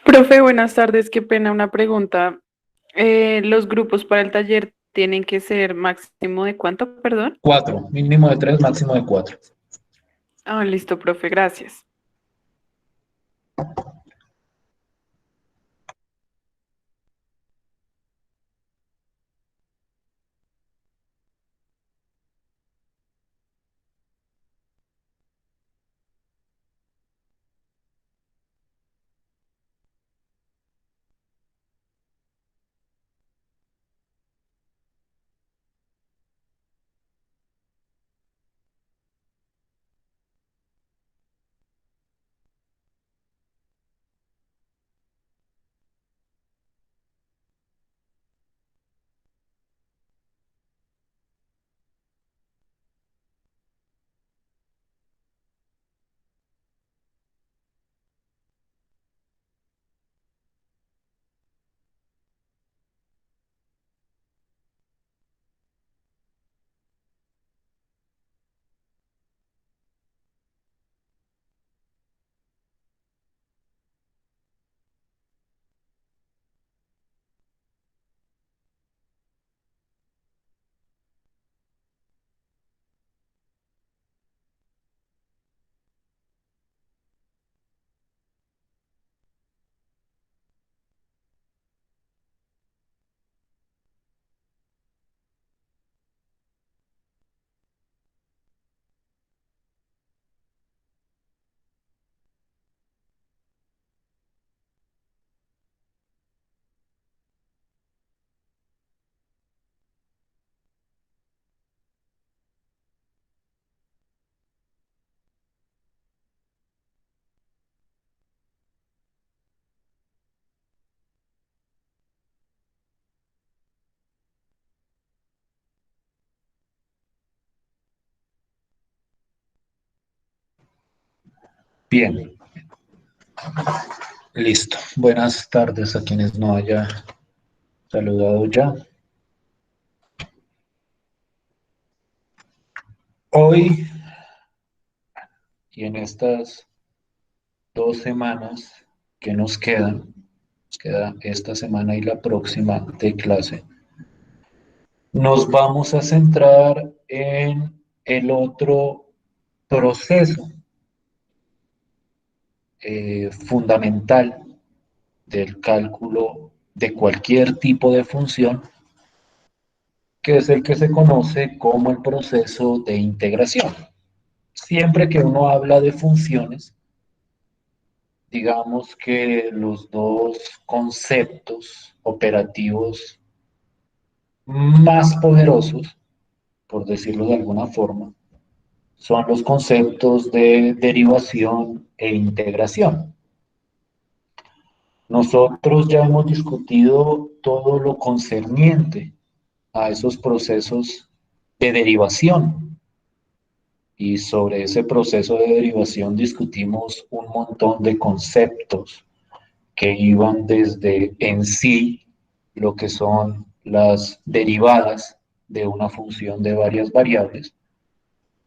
Profe, buenas tardes. Qué pena una pregunta. ¿Los grupos para el taller tienen que ser máximo de cuánto, perdón? Cuatro, mínimo de tres, máximo de cuatro. Ah, listo, profe, gracias. Bien, listo. Buenas tardes a quienes no haya saludado ya. Hoy y en estas 2 semanas que nos queda esta semana y la próxima de clase, nos vamos a centrar en el otro proceso fundamental del cálculo de cualquier tipo de función, que es el que se conoce como el proceso de integración. Siempre que uno habla de funciones, digamos que los dos conceptos operativos más poderosos, por decirlo de alguna forma, son los conceptos de derivación e integración. Nosotros ya hemos discutido todo lo concerniente a esos procesos de derivación. Y sobre ese proceso de derivación discutimos un montón de conceptos que iban desde en sí lo que son las derivadas de una función de varias variables,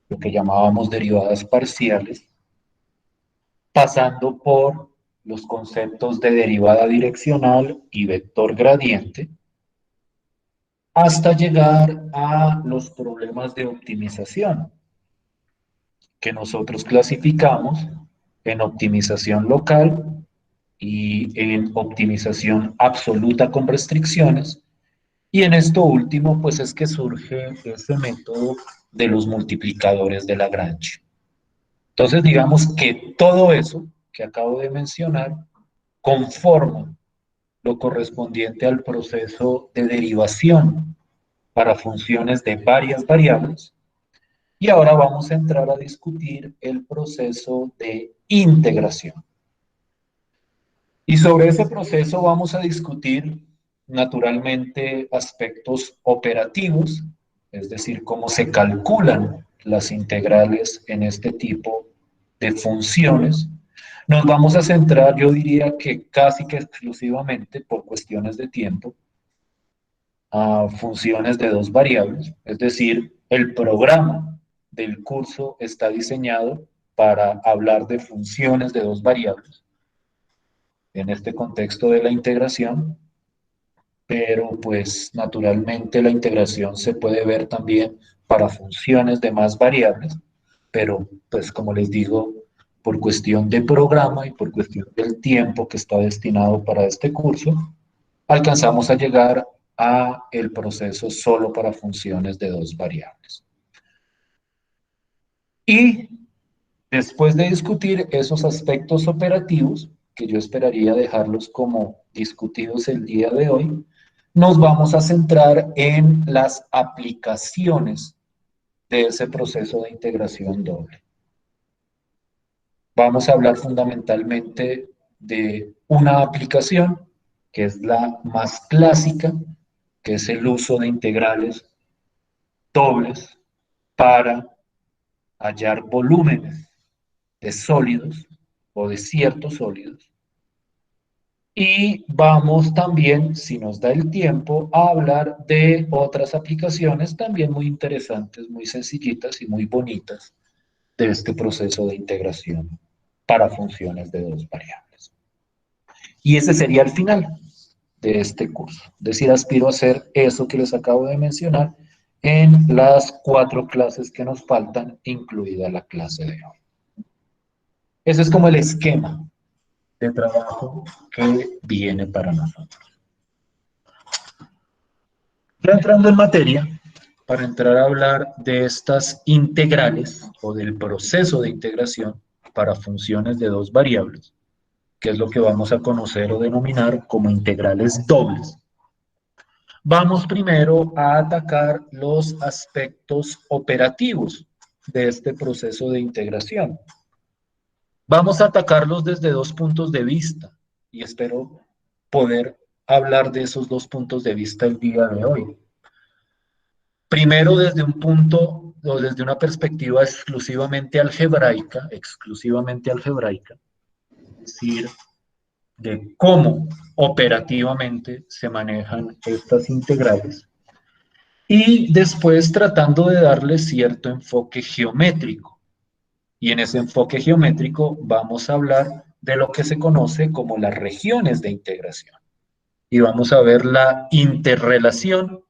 lo que llamábamos derivadas parciales, pasando por los conceptos de derivada direccional y vector gradiente, hasta llegar a los problemas de optimización, que nosotros clasificamos en optimización local y en optimización absoluta con restricciones. Y en esto último, pues es que surge ese método de los multiplicadores de Lagrange. Entonces, digamos que todo eso que acabo de mencionar conforma lo correspondiente al proceso de derivación para funciones de varias variables. Y ahora vamos a entrar a discutir el proceso de integración. Y sobre ese proceso vamos a discutir naturalmente aspectos operativos, es decir, cómo se calculan las integrales en este tipo de funciones. Nos vamos a centrar, yo diría que casi que exclusivamente por cuestiones de tiempo, a funciones de dos variables, es decir, el programa del curso está diseñado para hablar de funciones de dos variables. en este contexto de la integración, pero pues naturalmente la integración se puede ver también para funciones de más variables, pero pues como les digo, por cuestión de programa y por cuestión del tiempo que está destinado para este curso, alcanzamos a llegar a el proceso solo para funciones de dos variables. Y después de discutir esos aspectos operativos, que yo esperaría dejarlos como discutidos el día de hoy, nos vamos a centrar en las aplicaciones de ese proceso de integración doble. Vamos a hablar fundamentalmente de una aplicación que es la más clásica, que es el uso de integrales dobles para hallar volúmenes de sólidos o de ciertos sólidos. Y vamos también, si nos da el tiempo, a hablar de otras aplicaciones también muy interesantes, muy sencillitas y muy bonitas de este proceso de integración para funciones de dos variables. Y ese sería el final de este curso. Es decir, aspiro a hacer eso que les acabo de mencionar en las 4 clases que nos faltan, incluida la clase de hoy. Ese es como el esquema de trabajo que viene para nosotros. Ya entrando en materia, para entrar a hablar de estas integrales o del proceso de integración para funciones de dos variables, que es lo que vamos a conocer o denominar como integrales dobles. Vamos primero a atacar los aspectos operativos de este proceso de integración. Vamos a atacarlos desde 2 puntos de vista y espero poder hablar de esos 2 puntos de vista el día de hoy. Primero desde un punto o desde una perspectiva exclusivamente algebraica, es decir, de cómo operativamente se manejan estas integrales y después tratando de darle cierto enfoque geométrico. Y en ese enfoque geométrico vamos a hablar de lo que se conoce como las regiones de integración. Y vamos a ver la interrelación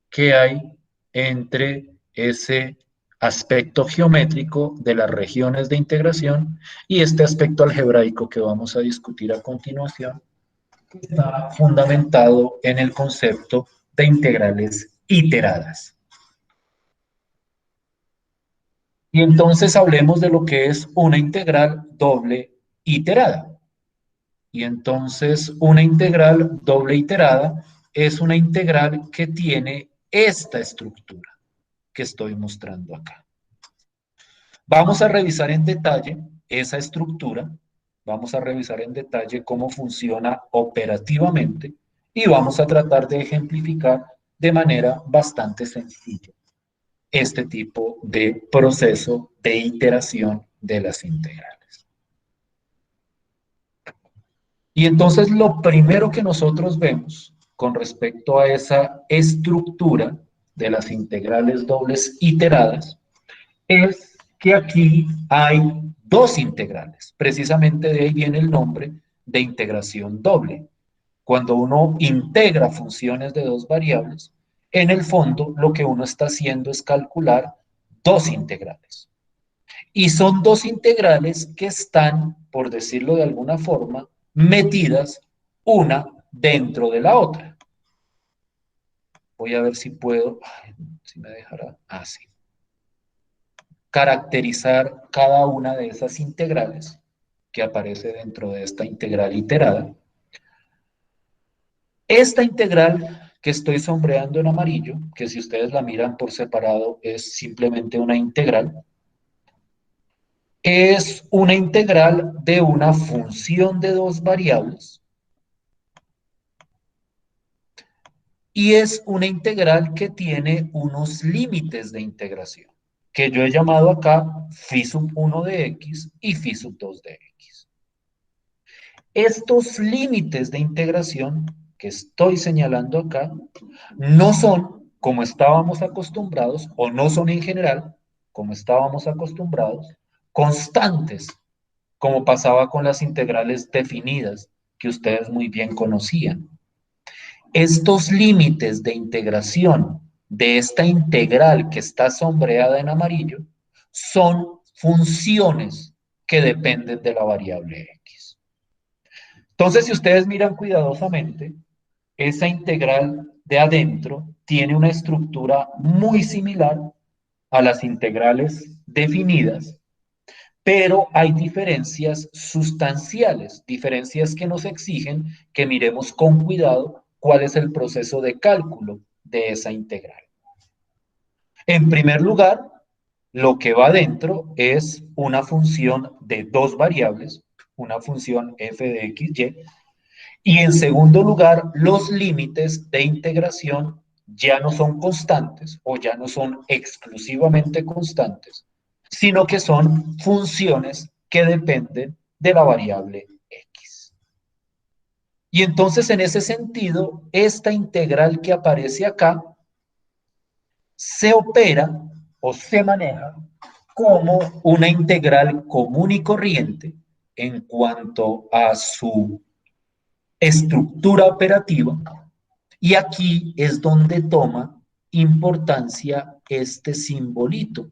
que hay entre ese aspecto geométrico de las regiones de integración y este aspecto algebraico que vamos a discutir a continuación, que está fundamentado en el concepto de integrales iteradas. Y entonces hablemos de lo que es una integral doble iterada. Y entonces una integral doble iterada es una integral que tiene esta estructura que estoy mostrando acá. Vamos a revisar en detalle esa estructura, vamos a revisar en detalle cómo funciona operativamente y vamos a tratar de ejemplificar de manera bastante sencilla este tipo de proceso de iteración de las integrales. Y entonces lo primero que nosotros vemos con respecto a esa estructura de las integrales dobles iteradas es que aquí hay 2 integrales. Precisamente de ahí viene el nombre de integración doble. Cuando uno integra funciones de 2 variables, en el fondo lo que uno está haciendo es calcular 2 integrales. Y son 2 integrales que están, por decirlo de alguna forma, metidas una dentro de la otra. Voy a ver si puedo, si me dejará, sí, caracterizar cada una de esas integrales que aparece dentro de esta integral iterada. Esta integral que estoy sombreando en amarillo, que si ustedes la miran por separado es simplemente una integral, es una integral de una función de 2 variables y es una integral que tiene unos límites de integración, que yo he llamado acá phi sub 1 de x y phi sub 2 de x. Estos límites de integración que estoy señalando acá no son como estábamos acostumbrados, o no son en general, como estábamos acostumbrados, constantes, como pasaba con las integrales definidas que ustedes muy bien conocían. Estos límites de integración de esta integral que está sombreada en amarillo son funciones que dependen de la variable x. Entonces, si ustedes miran cuidadosamente, esa integral de adentro tiene una estructura muy similar a las integrales definidas, pero hay diferencias sustanciales, diferencias que nos exigen que miremos con cuidado cuál es el proceso de cálculo de esa integral. En primer lugar, lo que va dentro es una función de dos variables, una función f de x, y, y en segundo lugar, los límites de integración ya no son constantes o ya no son exclusivamente constantes, sino que son funciones que dependen de la variable x. Y entonces, en ese sentido, esta integral que aparece acá se opera o se maneja como una integral común y corriente en cuanto a su estructura operativa, y aquí es donde toma importancia este simbolito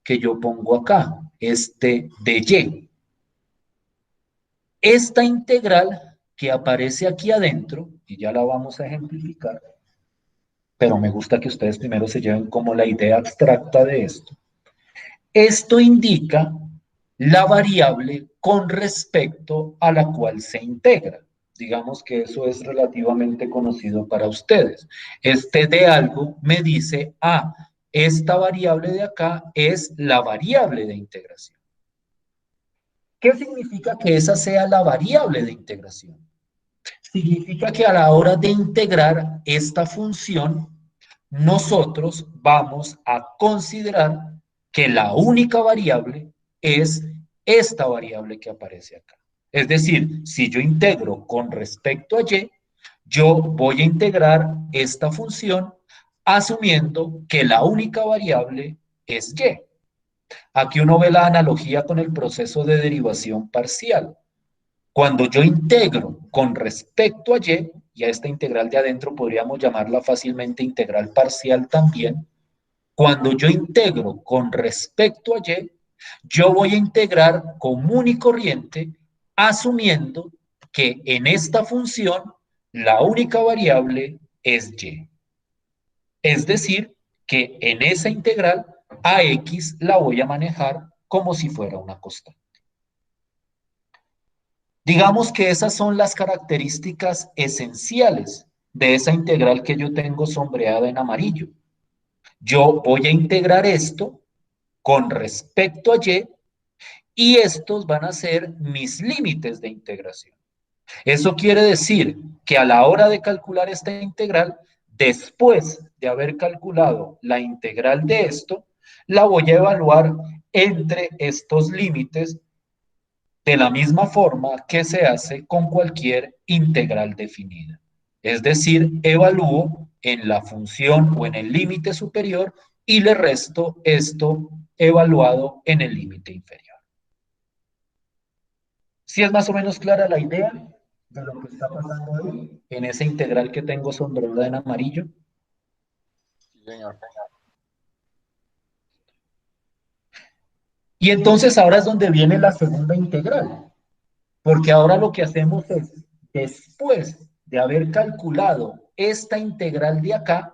que yo pongo acá, este de y. Esta integral que aparece aquí adentro, y ya la vamos a ejemplificar, pero me gusta que ustedes primero se lleven como la idea abstracta de esto. Esto indica la variable con respecto a la cual se integra. Digamos que eso es relativamente conocido para ustedes. Este de algo me dice, esta variable de acá es la variable de integración. ¿Qué significa que esa sea la variable de integración? Significa que a la hora de integrar esta función, nosotros vamos a considerar que la única variable es esta variable que aparece acá. Es decir, si yo integro con respecto a y, yo voy a integrar esta función asumiendo que la única variable es y. Aquí uno ve la analogía con el proceso de derivación parcial. Cuando yo integro con respecto a y a esta integral de adentro podríamos llamarla fácilmente integral parcial también. Cuando yo integro con respecto a y, yo voy a integrar común y corriente asumiendo que en esta función la única variable es y. Es decir, que en esa integral a x la voy a manejar como si fuera una constante. Digamos que esas son las características esenciales de esa integral que yo tengo sombreada en amarillo. Yo voy a integrar esto con respecto a y estos van a ser mis límites de integración. Eso quiere decir que a la hora de calcular esta integral, después de haber calculado la integral de esto, la voy a evaluar entre estos límites de la misma forma que se hace con cualquier integral definida. Es decir, evalúo en la función o en el límite superior y le resto esto evaluado en el límite inferior. ¿Sí es más o menos clara la idea de lo que está pasando ahí en esa integral que tengo sombreada en amarillo? Sí, señor. Y entonces ahora es donde viene la segunda integral. Porque ahora lo que hacemos es, después de haber calculado esta integral de acá,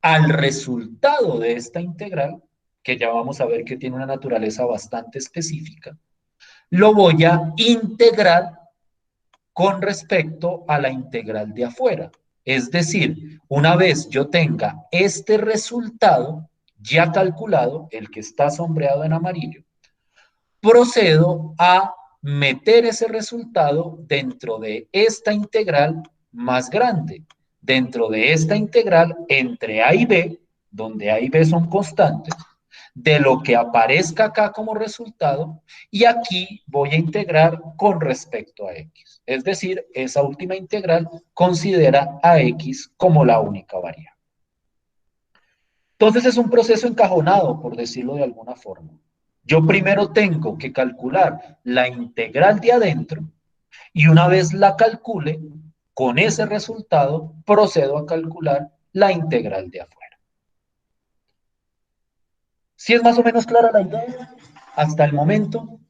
al resultado de esta integral, que ya vamos a ver que tiene una naturaleza bastante específica, lo voy a integrar con respecto a la integral de afuera. Es decir, una vez yo tenga este resultado ya calculado, el que está sombreado en amarillo, procedo a meter ese resultado dentro de esta integral más grande, dentro de esta integral entre a y b, donde a y b son constantes, de lo que aparezca acá como resultado, y aquí voy a integrar con respecto a x. Es decir, esa última integral considera a x como la única variable. Entonces es un proceso encajonado, por decirlo de alguna forma. Yo primero tengo que calcular la integral de adentro Y una vez la calcule, con ese resultado procedo a calcular la integral de afuera. ¿Sí es más o menos clara la idea hasta el momento?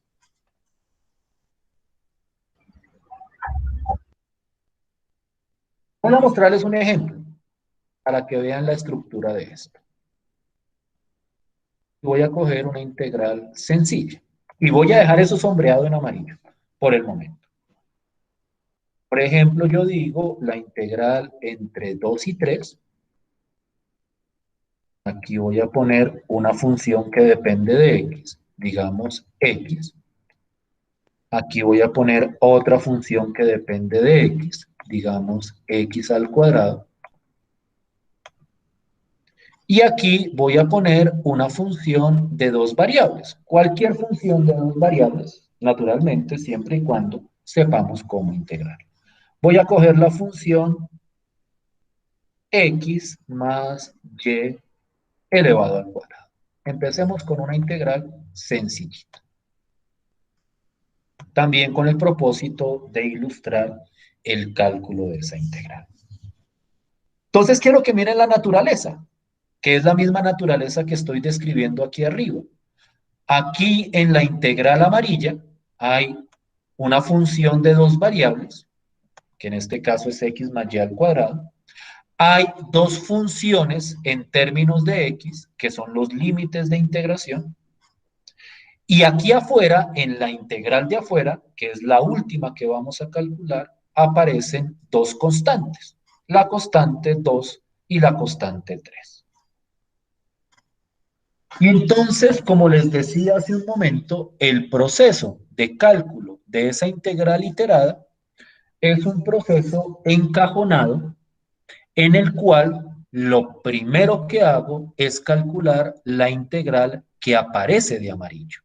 Voy a mostrarles un ejemplo para que vean la estructura de esto. Voy a coger una integral sencilla y voy a dejar eso sombreado en amarillo por el momento. Por ejemplo, yo digo la integral entre 2 y 3. Aquí voy a poner una función que depende de x, digamos x. Aquí voy a poner otra función que depende de x, digamos x al cuadrado. Y aquí voy a poner una función de dos variables. Cualquier función de dos variables, naturalmente, siempre y cuando sepamos cómo integrar. Voy a coger la función x más y elevado al cuadrado. Empecemos con una integral sencillita. También con el propósito de ilustrar el cálculo de esa integral. Entonces quiero que miren la naturaleza, que es la misma naturaleza que estoy describiendo aquí arriba. Aquí en la integral amarilla hay una función de dos variables, que en este caso es x más y al cuadrado. Hay dos funciones en términos de x, que son los límites de integración. Y aquí afuera, en la integral de afuera, que es la última que vamos a calcular, aparecen dos constantes, la constante 2 y la constante 3. Y entonces, como les decía hace un momento, el proceso de cálculo de esa integral iterada es un proceso encajonado en el cual lo primero que hago es calcular la integral que aparece de amarillo.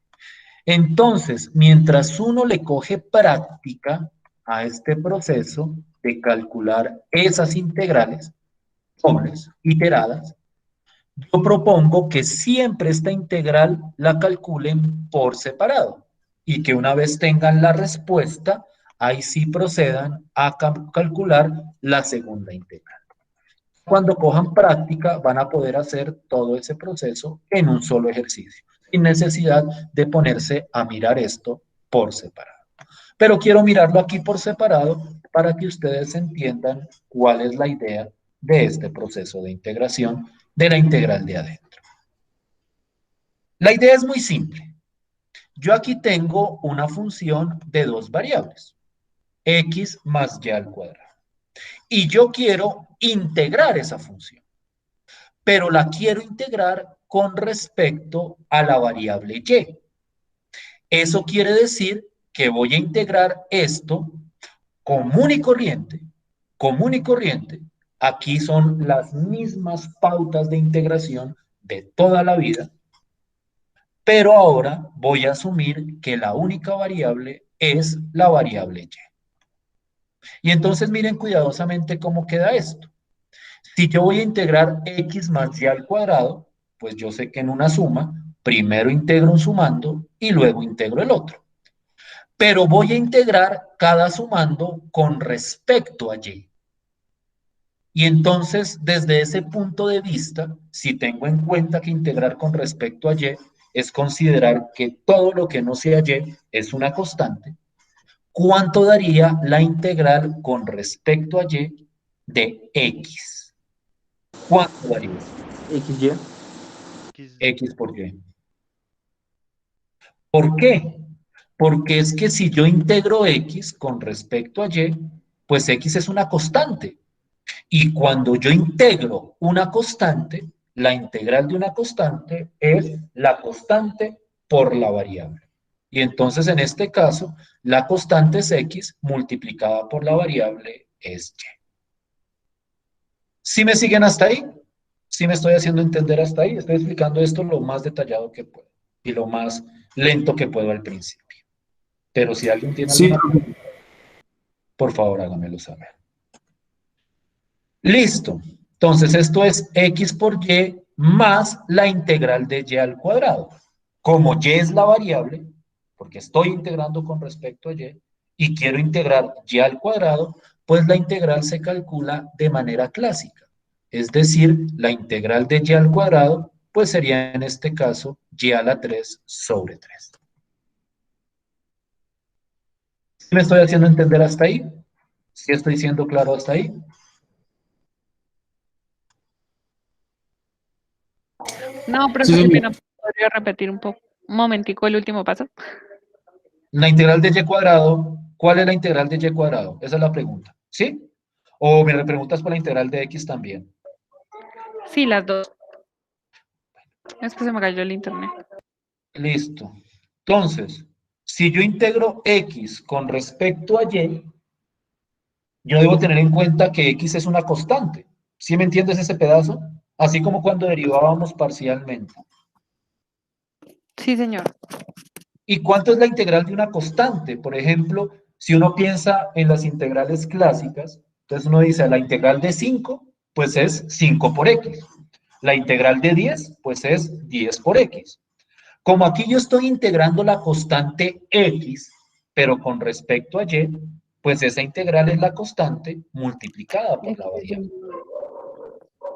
Entonces, mientras uno le coge práctica a este proceso de calcular esas integrales dobles, iteradas, yo propongo que siempre esta integral la calculen por separado y que una vez tengan la respuesta, ahí sí procedan a calcular la segunda integral. Cuando cojan práctica van a poder hacer todo ese proceso en un solo ejercicio, sin necesidad de ponerse a mirar esto por separado. Pero quiero mirarlo aquí por separado para que ustedes entiendan cuál es la idea de este proceso de integración de la integral de adentro. La idea es muy simple. Yo aquí tengo una función de dos variables, x más y al cuadrado. Y yo quiero integrar esa función, pero la quiero integrar con respecto a la variable y. Eso quiere decir que voy a integrar esto común y corriente, común y corriente. Aquí son las mismas pautas de integración de toda la vida, pero ahora voy a asumir que la única variable es la variable y. Y entonces miren cuidadosamente cómo queda esto. Si yo voy a integrar x más y al cuadrado, pues yo sé que en una suma, primero integro un sumando y luego integro el otro. Pero voy a integrar cada sumando con respecto a y. Y entonces, desde ese punto de vista, si tengo en cuenta que integrar con respecto a y es considerar que todo lo que no sea y es una constante, ¿cuánto daría la integral con respecto a y de x? ¿Cuánto daría? XY. X por y. ¿Por qué? Porque es que si yo integro x con respecto a y, pues x es una constante. Y cuando yo integro una constante, la integral de una constante es la constante por la variable. Y entonces en este caso, la constante es x multiplicada por la variable es y. ¿Sí me siguen hasta ahí? ¿Sí me estoy haciendo entender hasta ahí? Estoy explicando esto lo más detallado que puedo y lo más lento que puedo al principio. Pero si alguien tiene Sí, alguna pregunta, por favor hágamelo saber. Listo. Entonces esto es x por y más la integral de y al cuadrado. Como y es la variable, porque estoy integrando con respecto a y, y quiero integrar y al cuadrado, pues la integral se calcula de manera clásica. Es decir, la integral de y al cuadrado, pues sería en este caso y a la 3 sobre 3. ¿Sí me estoy haciendo entender hasta ahí? ¿Sí estoy siendo claro hasta ahí? No, Sí, profe, qué señor. pena, ¿podría repetir un momentico el último paso? La integral de y cuadrado, ¿cuál es la integral de y cuadrado? Esa es la pregunta, ¿sí? O me preguntas por la integral de x también. Sí, las dos. Es que se me cayó el internet. Listo. Entonces, si yo integro x con respecto a y, yo debo tener en cuenta que x es una constante. ¿Sí me entiendes ese pedazo? Así como cuando derivábamos parcialmente. Sí, señor. ¿Y cuánto es la integral de una constante? Por ejemplo, si uno piensa en las integrales clásicas, entonces uno dice, la integral de 5, pues es 5 por x. La integral de 10, pues es 10 por x. Como aquí yo estoy integrando la constante x, pero con respecto a y, pues esa integral es la constante multiplicada por la variable.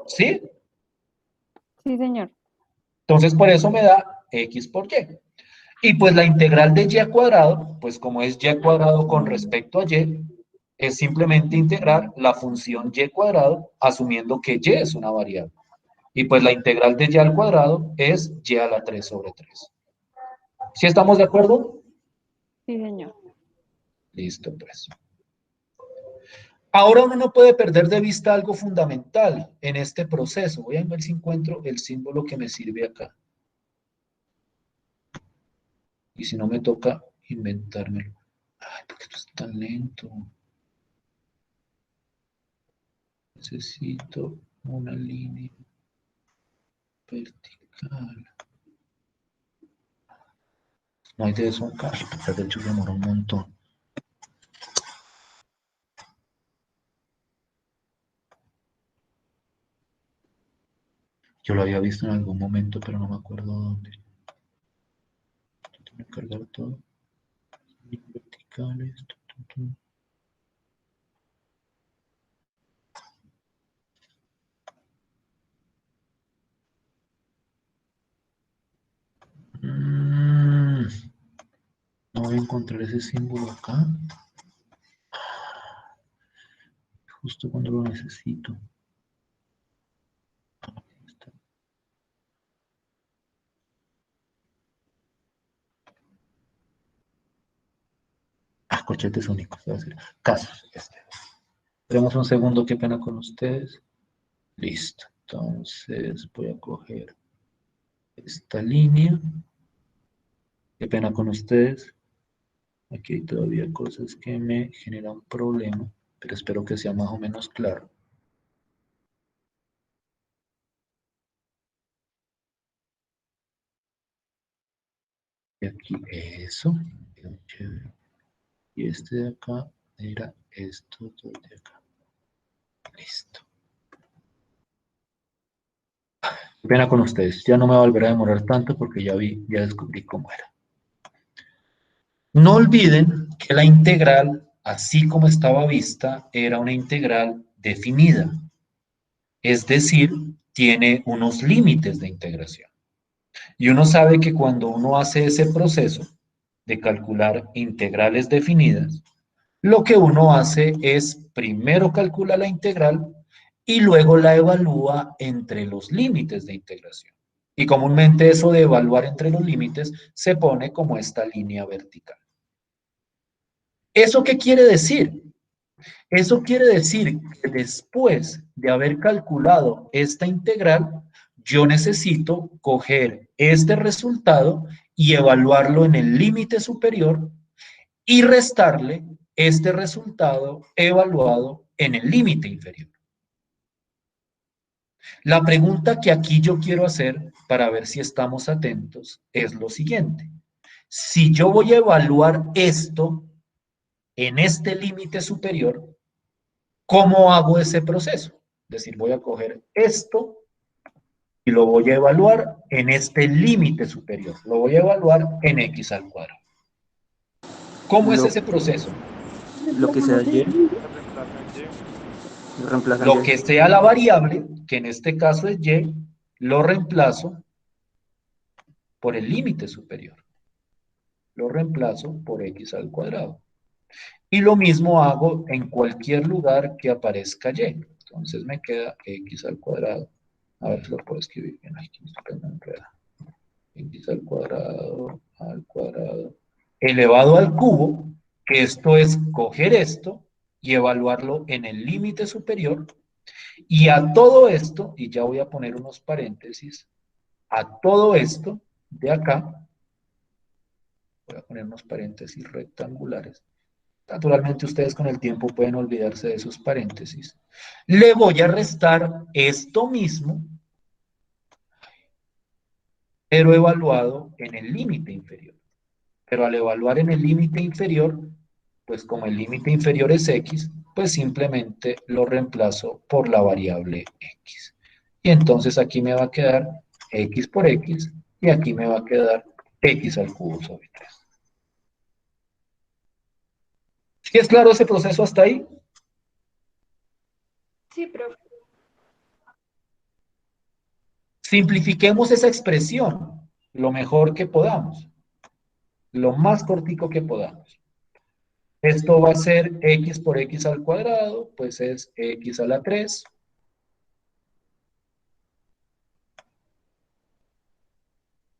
¿Sí? Sí, señor. Entonces por eso me da x por y. Y pues la integral de y cuadrado, pues como es y cuadrado con respecto a y, es simplemente integrar la función y cuadrado asumiendo que y es una variable. Y pues la integral de y al cuadrado es y a la 3 sobre 3. ¿Sí estamos de acuerdo? Sí, señor. Listo, pues. Ahora uno no puede perder de vista algo fundamental en este proceso. Voy a ver si encuentro el símbolo que me sirve acá. Y si no me toca inventármelo. Ay, porque esto es tan lento. Necesito una línea vertical. No hay de eso acá. De hecho, demora un montón. Yo lo había visto en algún momento, pero no me acuerdo dónde. Tengo que cargar todo. Verticales. No voy a encontrar ese símbolo acá. Justo cuando lo necesito. Corchetes únicos. Debe ser. Casos. Esperemos un segundo, qué pena con ustedes. Listo. Entonces voy a coger esta línea. Qué pena con ustedes. Aquí hay todavía cosas que me generan problema, pero espero que sea más o menos claro. Y aquí eso. Chévere. Y este de acá era esto de acá. Listo. Qué pena con ustedes. Ya no me volverá a demorar tanto porque ya descubrí cómo era. No olviden que la integral, así como estaba vista, era una integral definida. Es decir, tiene unos límites de integración. Y uno sabe que cuando uno hace ese proceso de calcular integrales definidas, lo que uno hace es primero calcula la integral y luego la evalúa entre los límites de integración. Y comúnmente eso de evaluar entre los límites se pone como esta línea vertical. ¿Eso qué quiere decir? Eso quiere decir que después de haber calculado esta integral, yo necesito coger este resultado y evaluarlo en el límite superior y restarle este resultado evaluado en el límite inferior. La pregunta que aquí yo quiero hacer para ver si estamos atentos es lo siguiente. Si yo voy a evaluar esto en este límite superior, ¿cómo hago ese proceso? Es decir, voy a coger esto y lo voy a evaluar en este límite superior. Lo voy a evaluar en x al cuadrado. ¿Cómo es Lo, ese proceso? lo que sea Y, Se reemplaza en Y. lo reemplazan Lo Y. que sea la variable, que en este caso es y, lo reemplazo por el límite superior. Lo reemplazo por x al cuadrado. Y lo mismo hago en cualquier lugar que aparezca y. Entonces me queda x al cuadrado. A ver si lo puedo escribir bien. Aquí me enreda. X al cuadrado, elevado al cubo, que esto es coger esto y evaluarlo en el límite superior. Y a todo esto, y ya voy a poner unos paréntesis, a todo esto de acá, voy a poner unos paréntesis rectangulares. Naturalmente ustedes con el tiempo pueden olvidarse de esos paréntesis. Le voy a restar esto mismo, pero evaluado en el límite inferior. Pero al evaluar en el límite inferior, pues como el límite inferior es x, pues simplemente lo reemplazo por la variable x. Y entonces aquí me va a quedar x por x y aquí me va a quedar x al cubo sobre 3. ¿Sí es claro ese proceso hasta ahí? Sí, profe. Simplifiquemos esa expresión lo mejor que podamos, lo más cortico que podamos. Esto va a ser x por x al cuadrado, pues es x a la 3.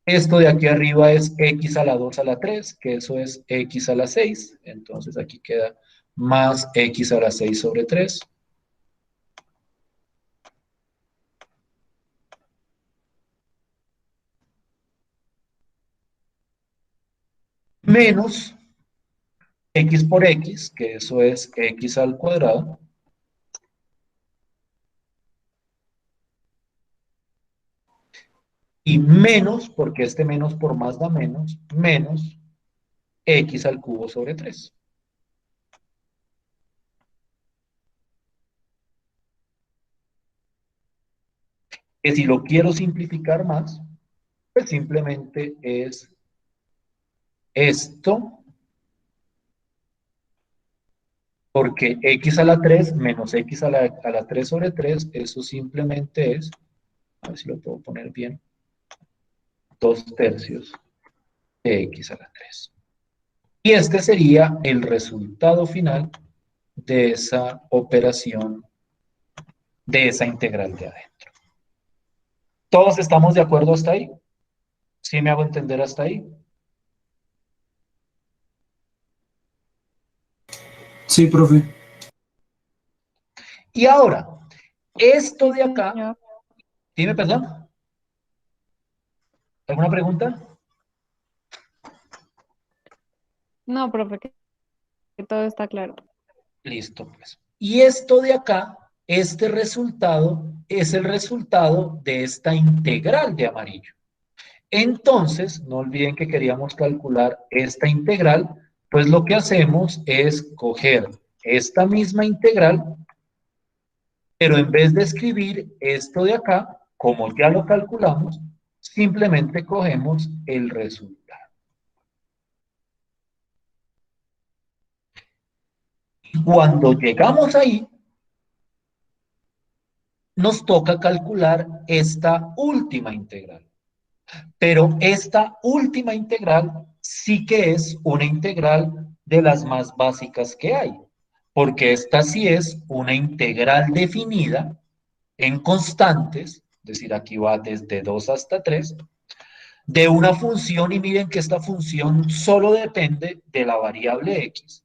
Esto de aquí arriba es x a la 2 a la 3, que eso es x a la 6. Entonces aquí queda más x a la 6 sobre 3. Menos x por x, que eso es x al cuadrado. Y menos, porque este menos por más da menos, menos x al cubo sobre 3. Que si lo quiero simplificar más, pues simplemente es esto, porque x a la 3 menos x a la 3 sobre 3, eso simplemente es, a ver si lo puedo poner bien, 2/3 de x a la 3. Y este sería el resultado final de esa operación, de esa integral de adentro. ¿Todos estamos de acuerdo hasta ahí? ¿Sí me hago entender hasta ahí? Sí, profe. Y ahora, esto Sí, de acá, señor. dime perdón, ¿alguna pregunta? No, profe, que todo está claro. Listo, pues. Y esto de acá, este resultado, es el resultado de esta integral de amarillo. Entonces, no olviden que queríamos calcular esta integral, pues lo que hacemos es coger esta misma integral, pero en vez de escribir esto de acá, como ya lo calculamos, simplemente cogemos el resultado. Y cuando llegamos ahí, nos toca calcular esta última integral. Pero esta última integral sí que es una integral de las más básicas que hay, porque esta sí es una integral definida en constantes, es decir, aquí va desde 2 hasta 3, de una función, y miren que esta función solo depende de la variable x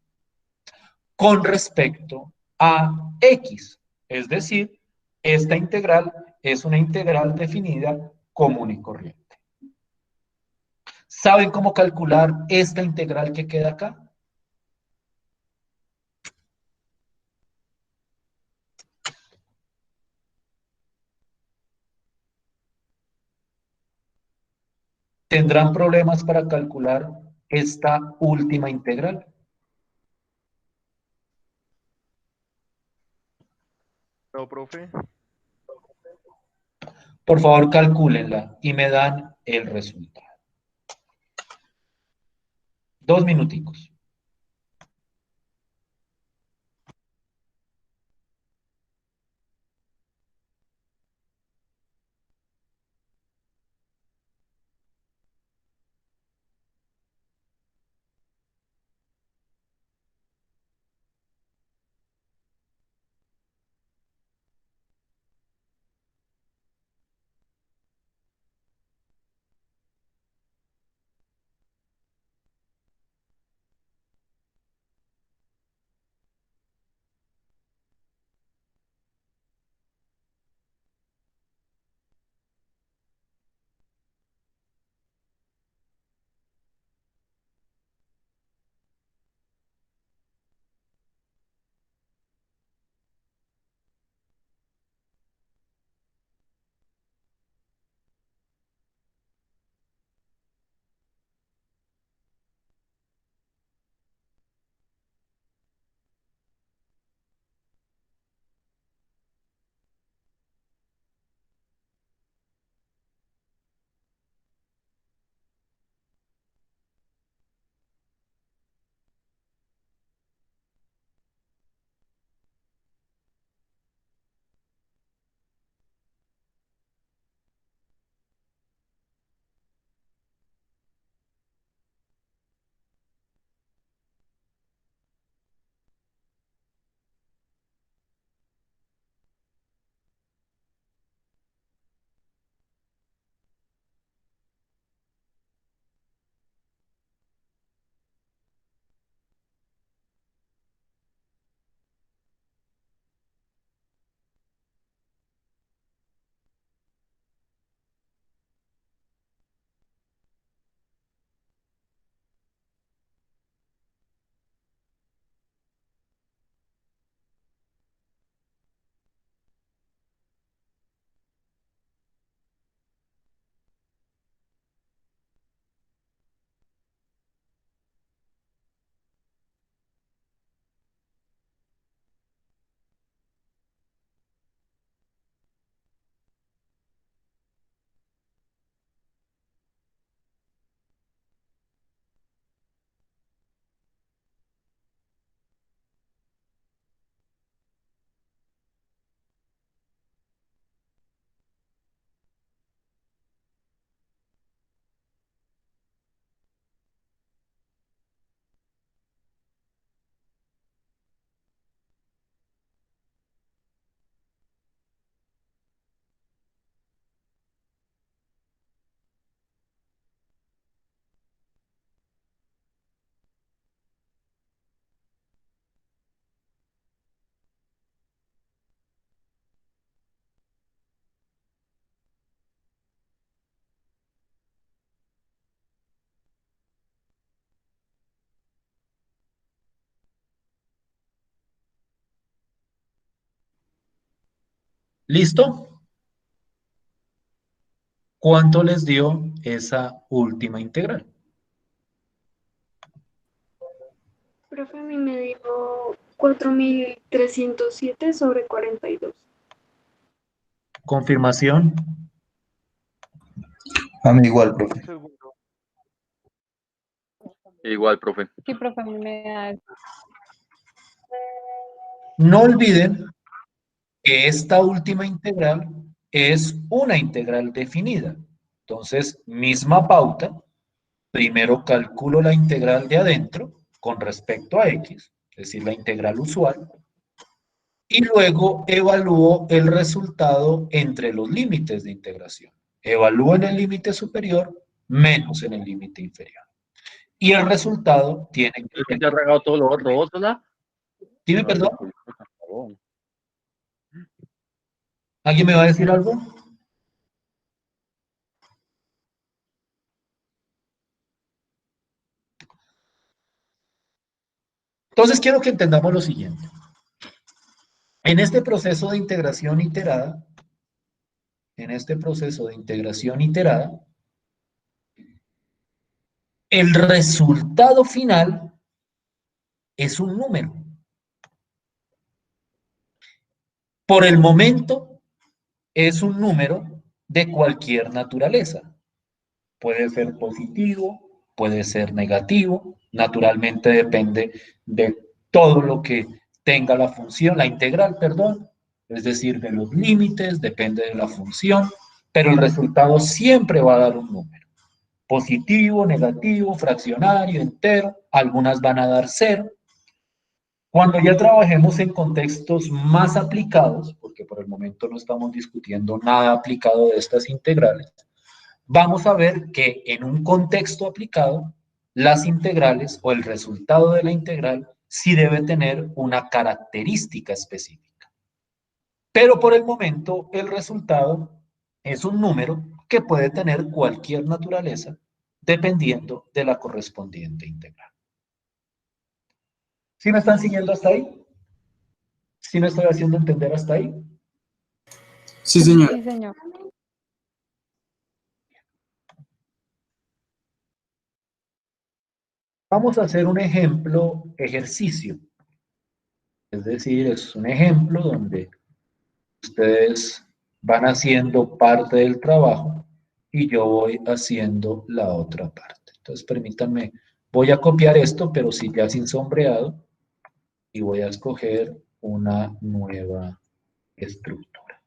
con respecto a x, es decir, esta integral es una integral definida común y corriente. ¿Saben cómo calcular esta integral que queda acá? ¿Tendrán problemas para calcular esta última integral? No, profe. Por favor, calcúlenla y me dan el resultado. 2 minuticos. ¿Listo? ¿Cuánto les dio esa última integral? Profe, a mí me dio 4307 sobre 42. ¿Confirmación? A mí igual, profe. Segundo. Igual, profe. Sí, profe, a mí me da No olviden que esta última integral es una integral definida. Entonces, misma pauta, primero calculo la integral de adentro con respecto a x, es decir, la integral usual, y luego evalúo el resultado entre los límites de integración. Evalúo en el límite superior menos en el límite inferior. Y el resultado tiene ¿Es que... que te ha regado todo lo otro, ¿verdad? Dime, No, perdón, pues, por favor. ¿alguien me va a decir algo? Entonces quiero que entendamos lo siguiente. En este proceso de integración iterada, el resultado final es un número. Por el momento, es un número de cualquier naturaleza. Puede ser positivo, puede ser negativo, naturalmente depende de todo lo que tenga la función, la integral, perdón, es decir, de los límites, depende de la función, pero el resultado siempre va a dar un número. Positivo, negativo, fraccionario, entero, algunas van a dar cero. Cuando ya trabajemos en contextos más aplicados, porque por el momento no estamos discutiendo nada aplicado de estas integrales, vamos a ver que en un contexto aplicado, las integrales o el resultado de la integral sí debe tener una característica específica. Pero por el momento, el resultado es un número que puede tener cualquier naturaleza dependiendo de la correspondiente integral. ¿Sí me están siguiendo hasta ahí? ¿Sí me estoy haciendo entender hasta ahí? Sí, señor. sí, señor. Vamos a hacer un ejemplo ejercicio. Es decir, es un ejemplo donde ustedes van haciendo parte del trabajo y yo voy haciendo la otra parte. Entonces, permítanme, voy a copiar esto, pero sí ya sin sombreado, y voy a escoger una nueva estructura.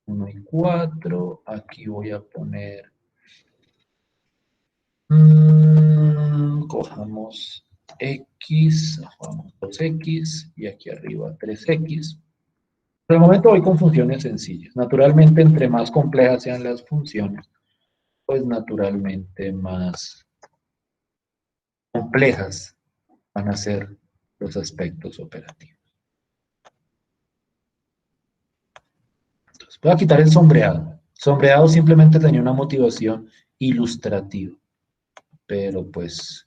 1 y 4, aquí voy a poner, cojamos X, cojamos 2X, y aquí arriba 3X. Por el momento voy con funciones sencillas. Naturalmente, entre más complejas sean las funciones, pues naturalmente más complejas van a ser los aspectos operativos. Entonces, voy a quitar el sombreado. Sombreado simplemente tenía una motivación ilustrativa, pero pues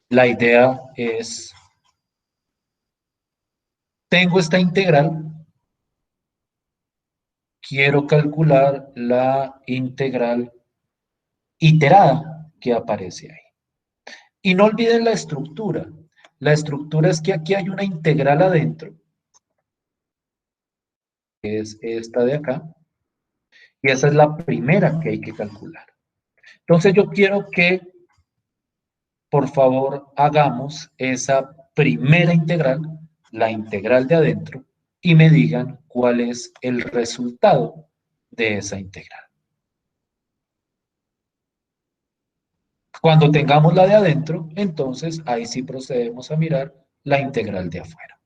la idea es, tengo esta integral, quiero calcular la integral iterada que aparece ahí. Y no olviden la estructura. La estructura es que aquí hay una integral adentro, que es esta de acá, y esa es la primera que hay que calcular. Entonces yo quiero que, por favor, hagamos esa primera integral, la integral de adentro, y me digan cuál es el resultado de esa integral. Cuando tengamos la de adentro, entonces ahí sí procedemos a mirar la integral de afuera.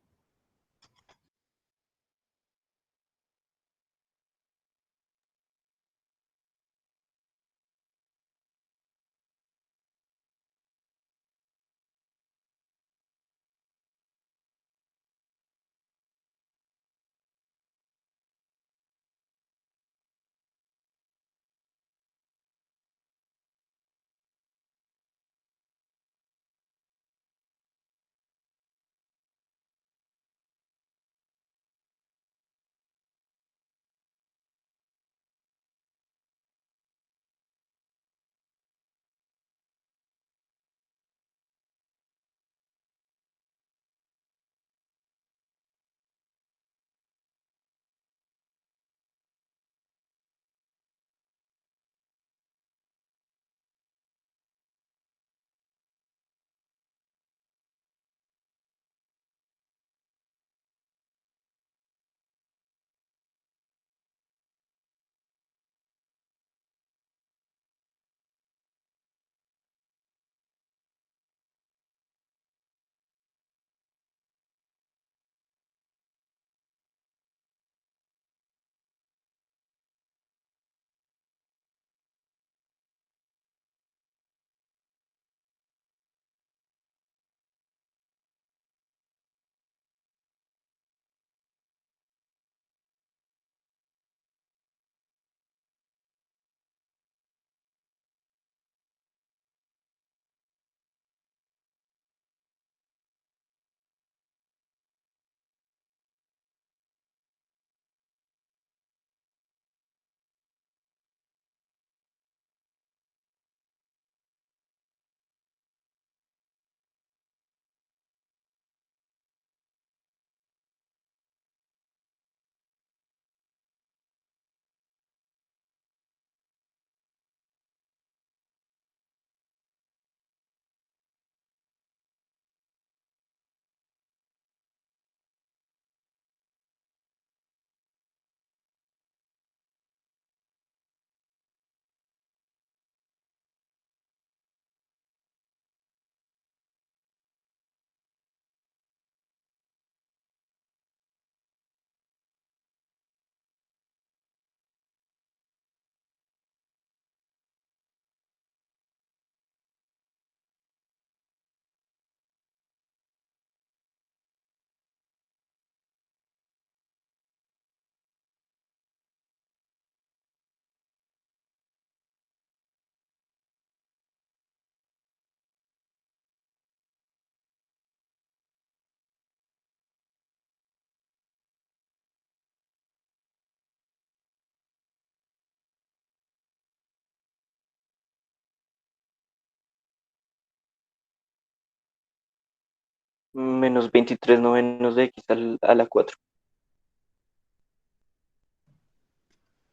Menos 23 novenos de x a la 4.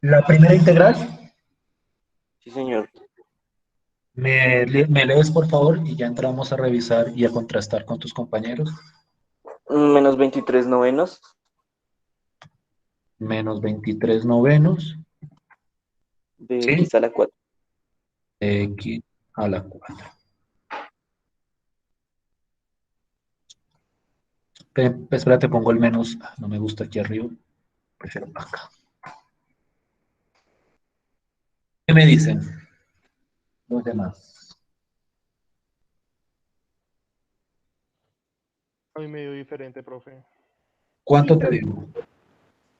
La primera integral, Sí, señor. me lees por favor y ya entramos a revisar y a contrastar con tus compañeros. Menos 23 novenos Menos 23 novenos, de ¿sí? x a la 4. X a la 4. Espérate, pongo el menos. No me gusta aquí arriba. Prefiero acá. ¿Qué me dicen los demás? A mí me dio diferente, profe. ¿Cuánto Sí, te profe. digo?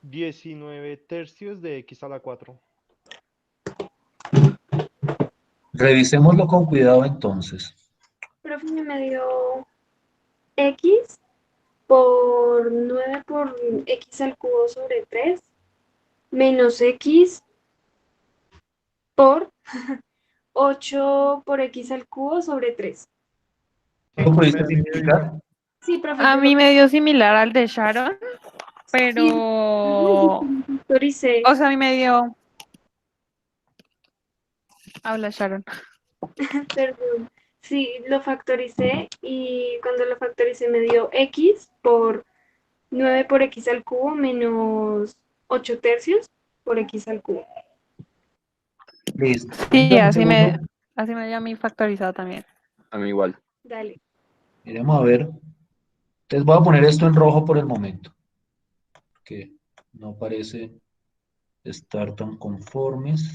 19 tercios de x a la 4. Revisémoslo con cuidado entonces. Profe, me dio X por 9 por X al cubo sobre 3 menos X por 8 por X al cubo sobre 3. ¿Qué lo pudiste Me dio simplificar? Sí, profe, A yo mí lo me dio similar al de Sharon, pero, sí, o factoricé, sea, a mí me dio, habla Sharon. perdón. Sí, lo factoricé y cuando lo factoricé me dio X por 9 por X al cubo menos 8 tercios por X al cubo. Listo. Sí, Dame un segundo. así me dio a mí factorizado también. A mí igual. Dale. Miremos a ver. Entonces voy a poner esto en rojo por el momento. Que no parece estar tan conformes.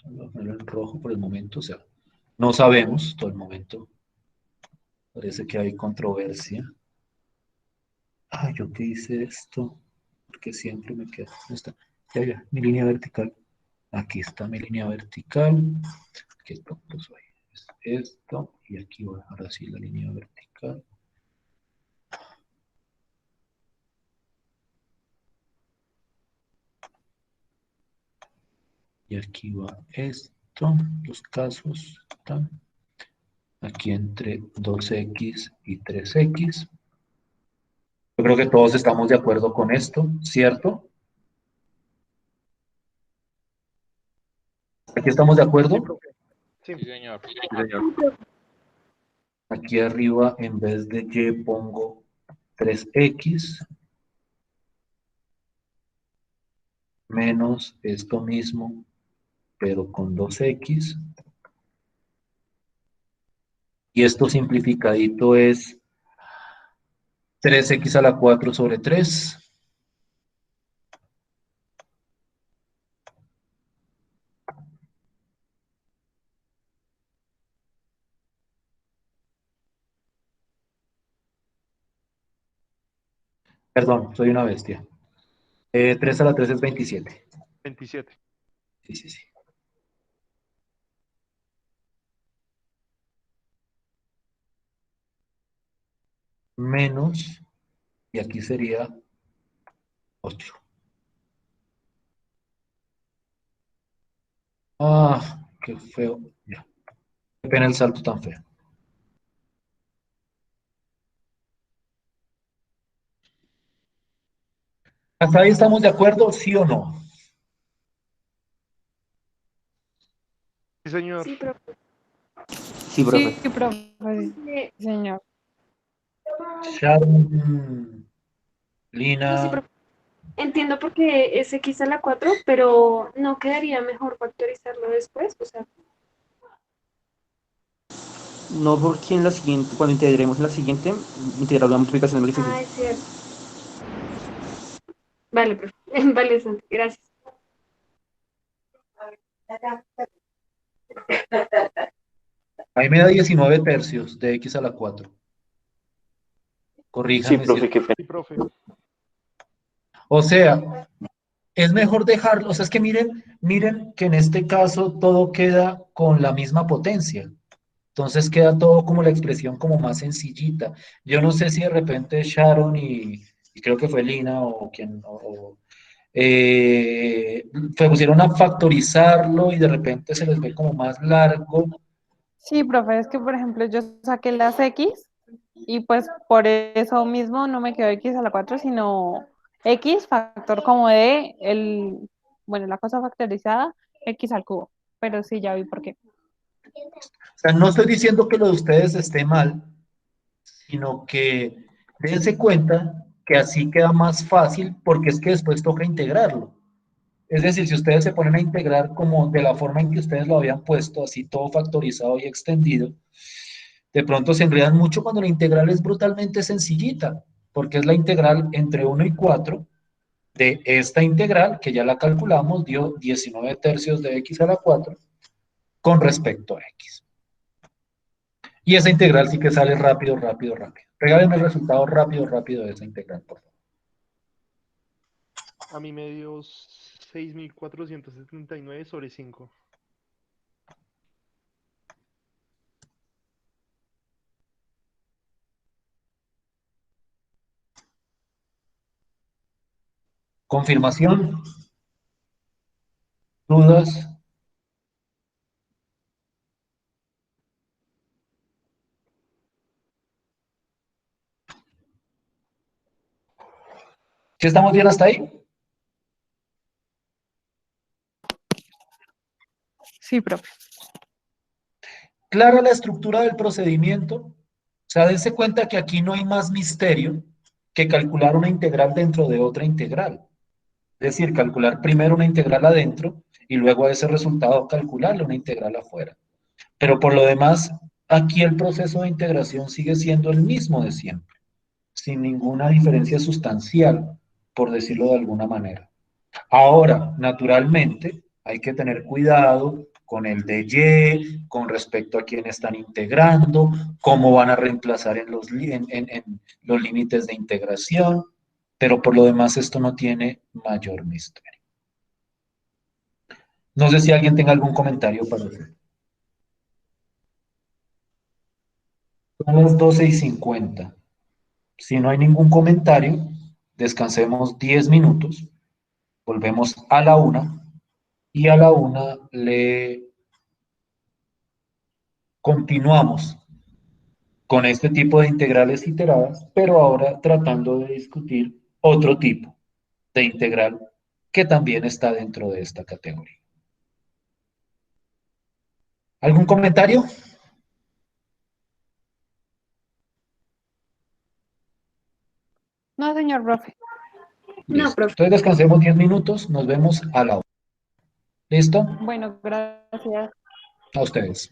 Voy a ponerlo en rojo por el momento. O sea, no sabemos todo el momento. Parece que hay controversia. Ah, yo qué hice esto. Porque siempre me queda. ¿Dónde está? Ya, mi línea vertical. Aquí está mi línea vertical. Aquí está, pues, ahí. Es esto. Y aquí va ahora sí la línea vertical. Y aquí va esto. Los casos están aquí entre 2x y 3x. Yo creo que todos estamos de acuerdo con esto, ¿cierto? ¿Aquí estamos de Sí, acuerdo? profe. Sí. Sí, señor. Sí, señor. Aquí arriba, en vez de y, pongo 3x menos esto mismo, pero con 2x. Y esto simplificadito es 3x a la 4 sobre 3. Perdón, soy una bestia. 3 a la 3 es 27. 27. Sí, sí, sí. Menos, y aquí sería 8. Ah, qué feo. Ya. Qué pena el salto tan feo. ¿Hasta ahí estamos de acuerdo, sí o no? Sí, señor. Sí, profe. Sí, profe. Sí, profe, Eh, sí, señor. Sharon, No, sí, Lina, profe. Entiendo porque es X a la 4, pero ¿no quedaría mejor factorizarlo después? O sea, No, porque en la siguiente, cuando integremos en la siguiente, integrar una multiplicación es muy difícil. es cierto. Vale, profe. Vale, Santi, gracias. ahí me da 19 tercios de x a la 4. Sí, Corríjanme si profe, es. qué pena. Sí, profe. O sea, es mejor dejarlo. O sea, es que miren que en este caso todo queda con la misma potencia. Entonces queda todo como la expresión como más sencillita. Yo no sé si de repente Sharon y creo que fue Lina o quien, se pusieron a factorizarlo y de repente se les ve como más largo. Sí, profe, es que por ejemplo yo saqué las X Y pues por eso mismo no me quedó x a la 4 sino x factor como de bueno, la cosa factorizada, x al cubo. Pero sí, ya vi por qué. O sea, no estoy diciendo que lo de ustedes esté mal, sino que dense cuenta que así queda más fácil porque es que después toca integrarlo. Es decir, si ustedes se ponen a integrar como de la forma en que ustedes lo habían puesto, así todo factorizado y extendido, de pronto se enredan mucho cuando la integral es brutalmente sencillita, porque es la integral entre 1 y 4 de esta integral, que ya la calculamos, dio 19 tercios de x a la 4 con respecto a x. Y esa integral sí que sale rápido, rápido, rápido. Regálenme el resultado rápido, rápido de esa integral, por favor. A mí me dio 6.479 sobre 5. Confirmación, dudas. ¿Sí estamos bien hasta ahí? Sí, profe. Clara la estructura del procedimiento. O sea, dense cuenta que aquí no hay más misterio que calcular una integral dentro de otra integral. Es decir, calcular primero una integral adentro y luego a ese resultado calcularle una integral afuera. Pero por lo demás, aquí el proceso de integración sigue siendo el mismo de siempre, sin ninguna diferencia sustancial, por decirlo de alguna manera. Ahora, naturalmente, hay que tener cuidado con el de Y, con respecto a quién están integrando, cómo van a reemplazar en en los límites de integración, pero por lo demás esto no tiene mayor misterio. No sé si alguien tenga algún comentario para hacer. Son las 12:50. Si no hay ningún comentario, descansemos 10 minutos, volvemos a la 1 y a la 1 le continuamos con este tipo de integrales iteradas, pero ahora tratando de discutir otro tipo de integral que también está dentro de esta categoría. ¿Algún comentario? No, señor profe. No, Listo. profe. Entonces descansemos 10 minutos, nos vemos a la 1. ¿Listo? Bueno, gracias. A ustedes.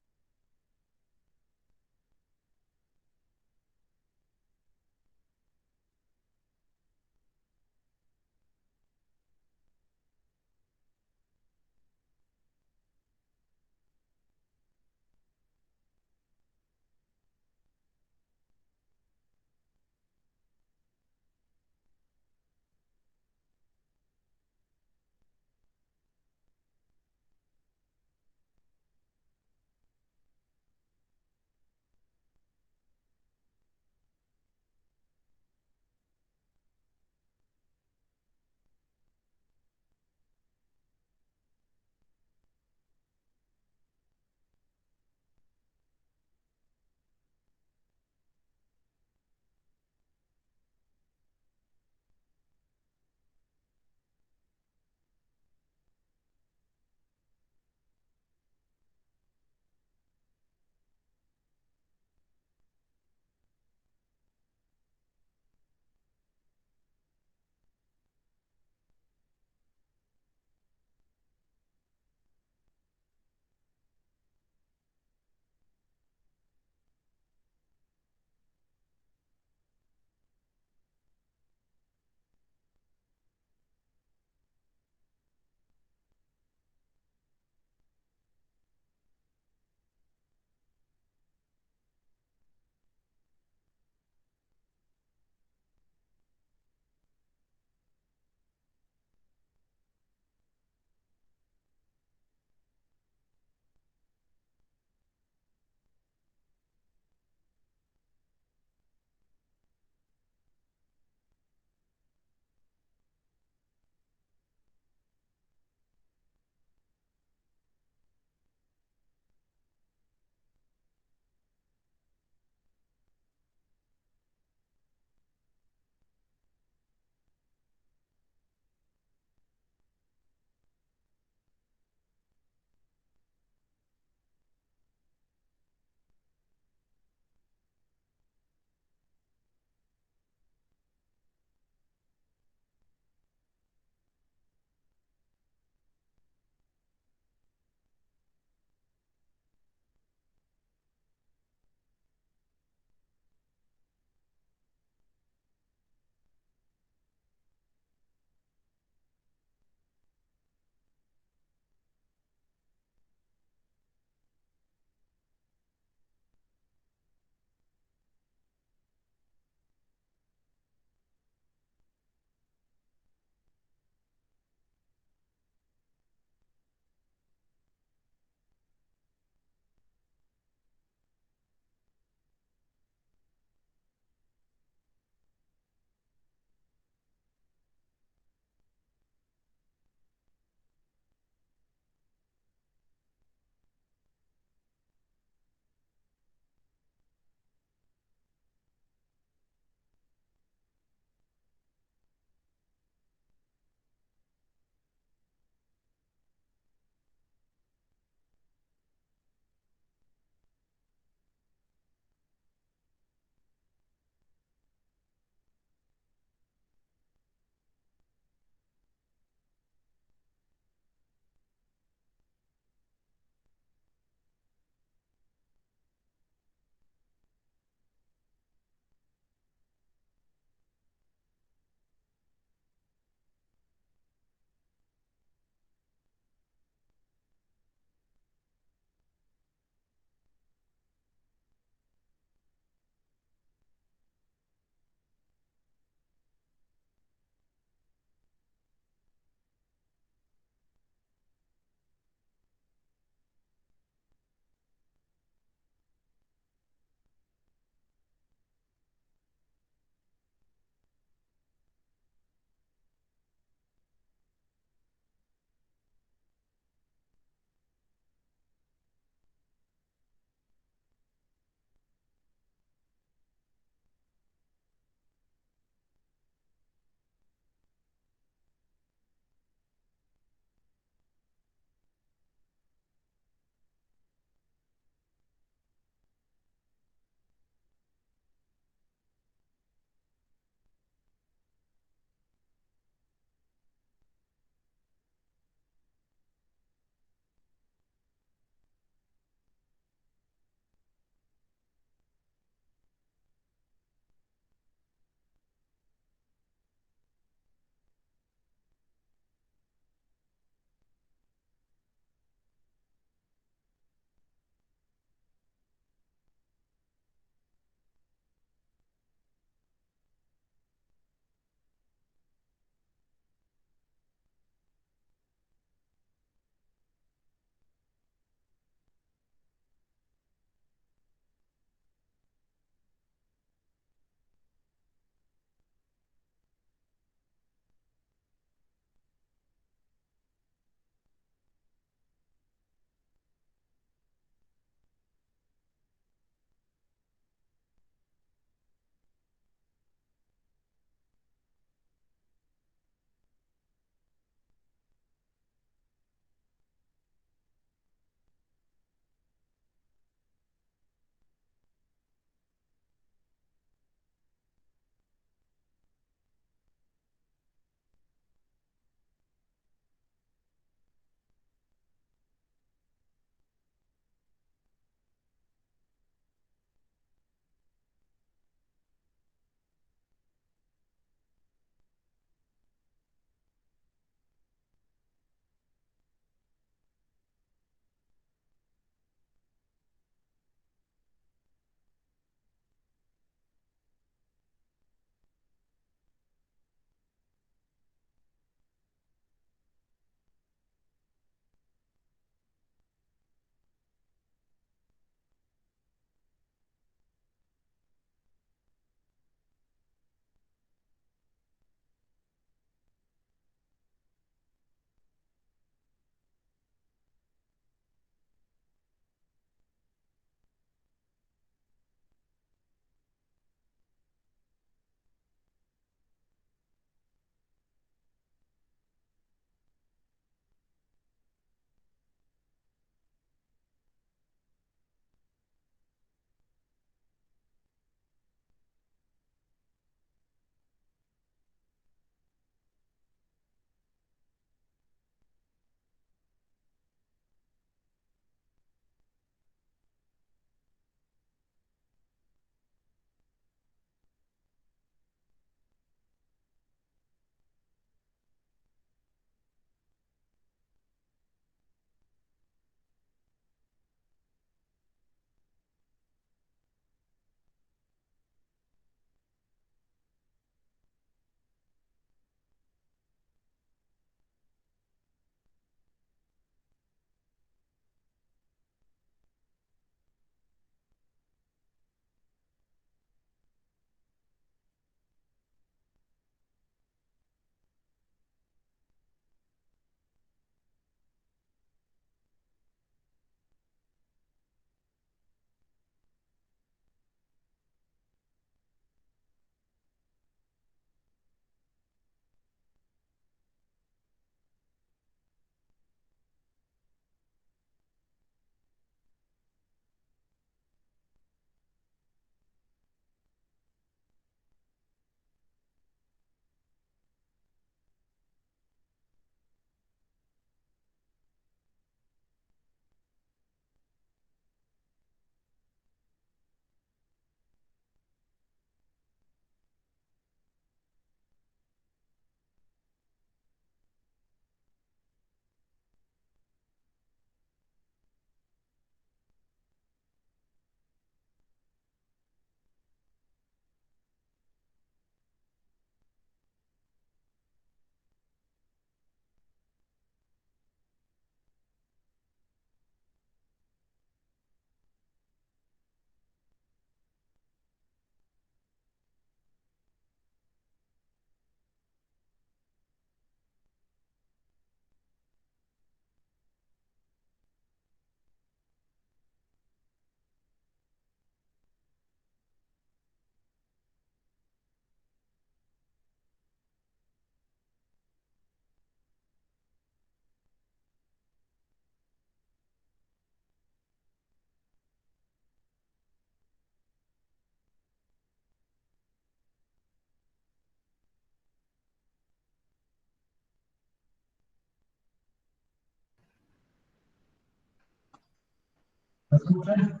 ¿Me escuchan?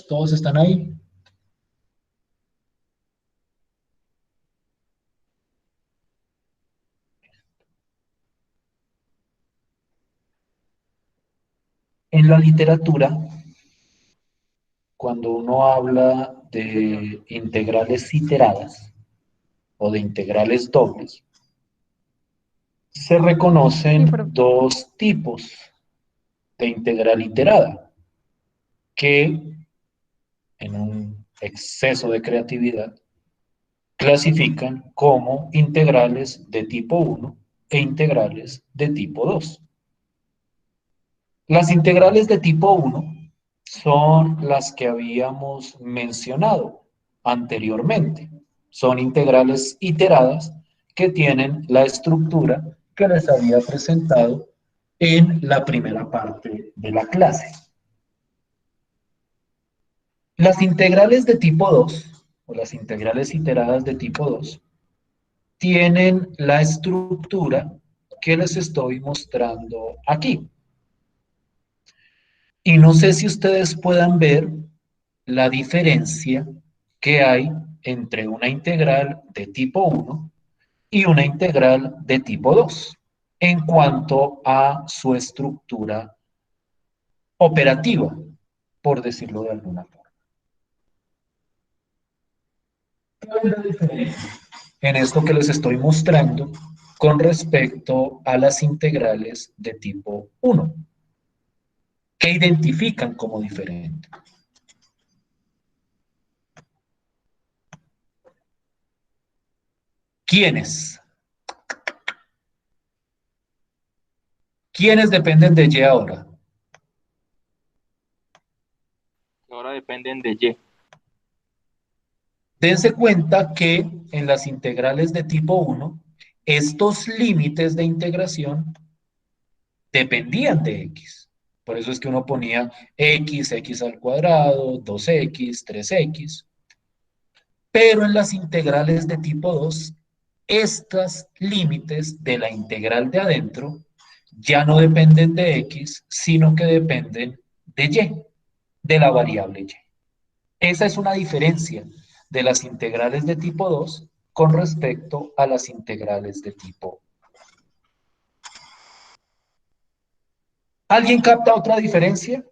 ¿Todos están ahí? En la literatura, cuando uno habla de integrales iteradas o de integrales dobles, se Sí, reconocen pero dos tipos de integral iterada, que en un exceso de creatividad clasifican como integrales de tipo 1 e integrales de tipo 2. Las integrales de tipo 1 son las que habíamos mencionado anteriormente. Son integrales iteradas que tienen la estructura que les había presentado en la primera parte de la clase. Las integrales de tipo 2, o las integrales iteradas de tipo 2, tienen la estructura que les estoy mostrando aquí. Y no sé si ustedes puedan ver la diferencia que hay entre una integral de tipo 1 y una integral de tipo 2 en cuanto a su estructura operativa, por decirlo de alguna forma. ¿Cuál es la diferencia en esto que les estoy mostrando con respecto a las integrales de tipo 1? ¿Qué identifican como diferente? ¿Quiénes? ¿Quiénes dependen de Y ahora? Ahora dependen de Y. Dense cuenta que en las integrales de tipo 1, estos límites de integración dependían de X. Por eso es que uno ponía X al cuadrado, 2X, 3X. Pero en las integrales de tipo 2, estos límites de la integral de adentro ya no dependen de X, sino que dependen de Y, de la variable Y. Esa es una diferencia de las integrales de tipo 2 con respecto a las integrales de tipo 1. ¿Alguien capta otra diferencia?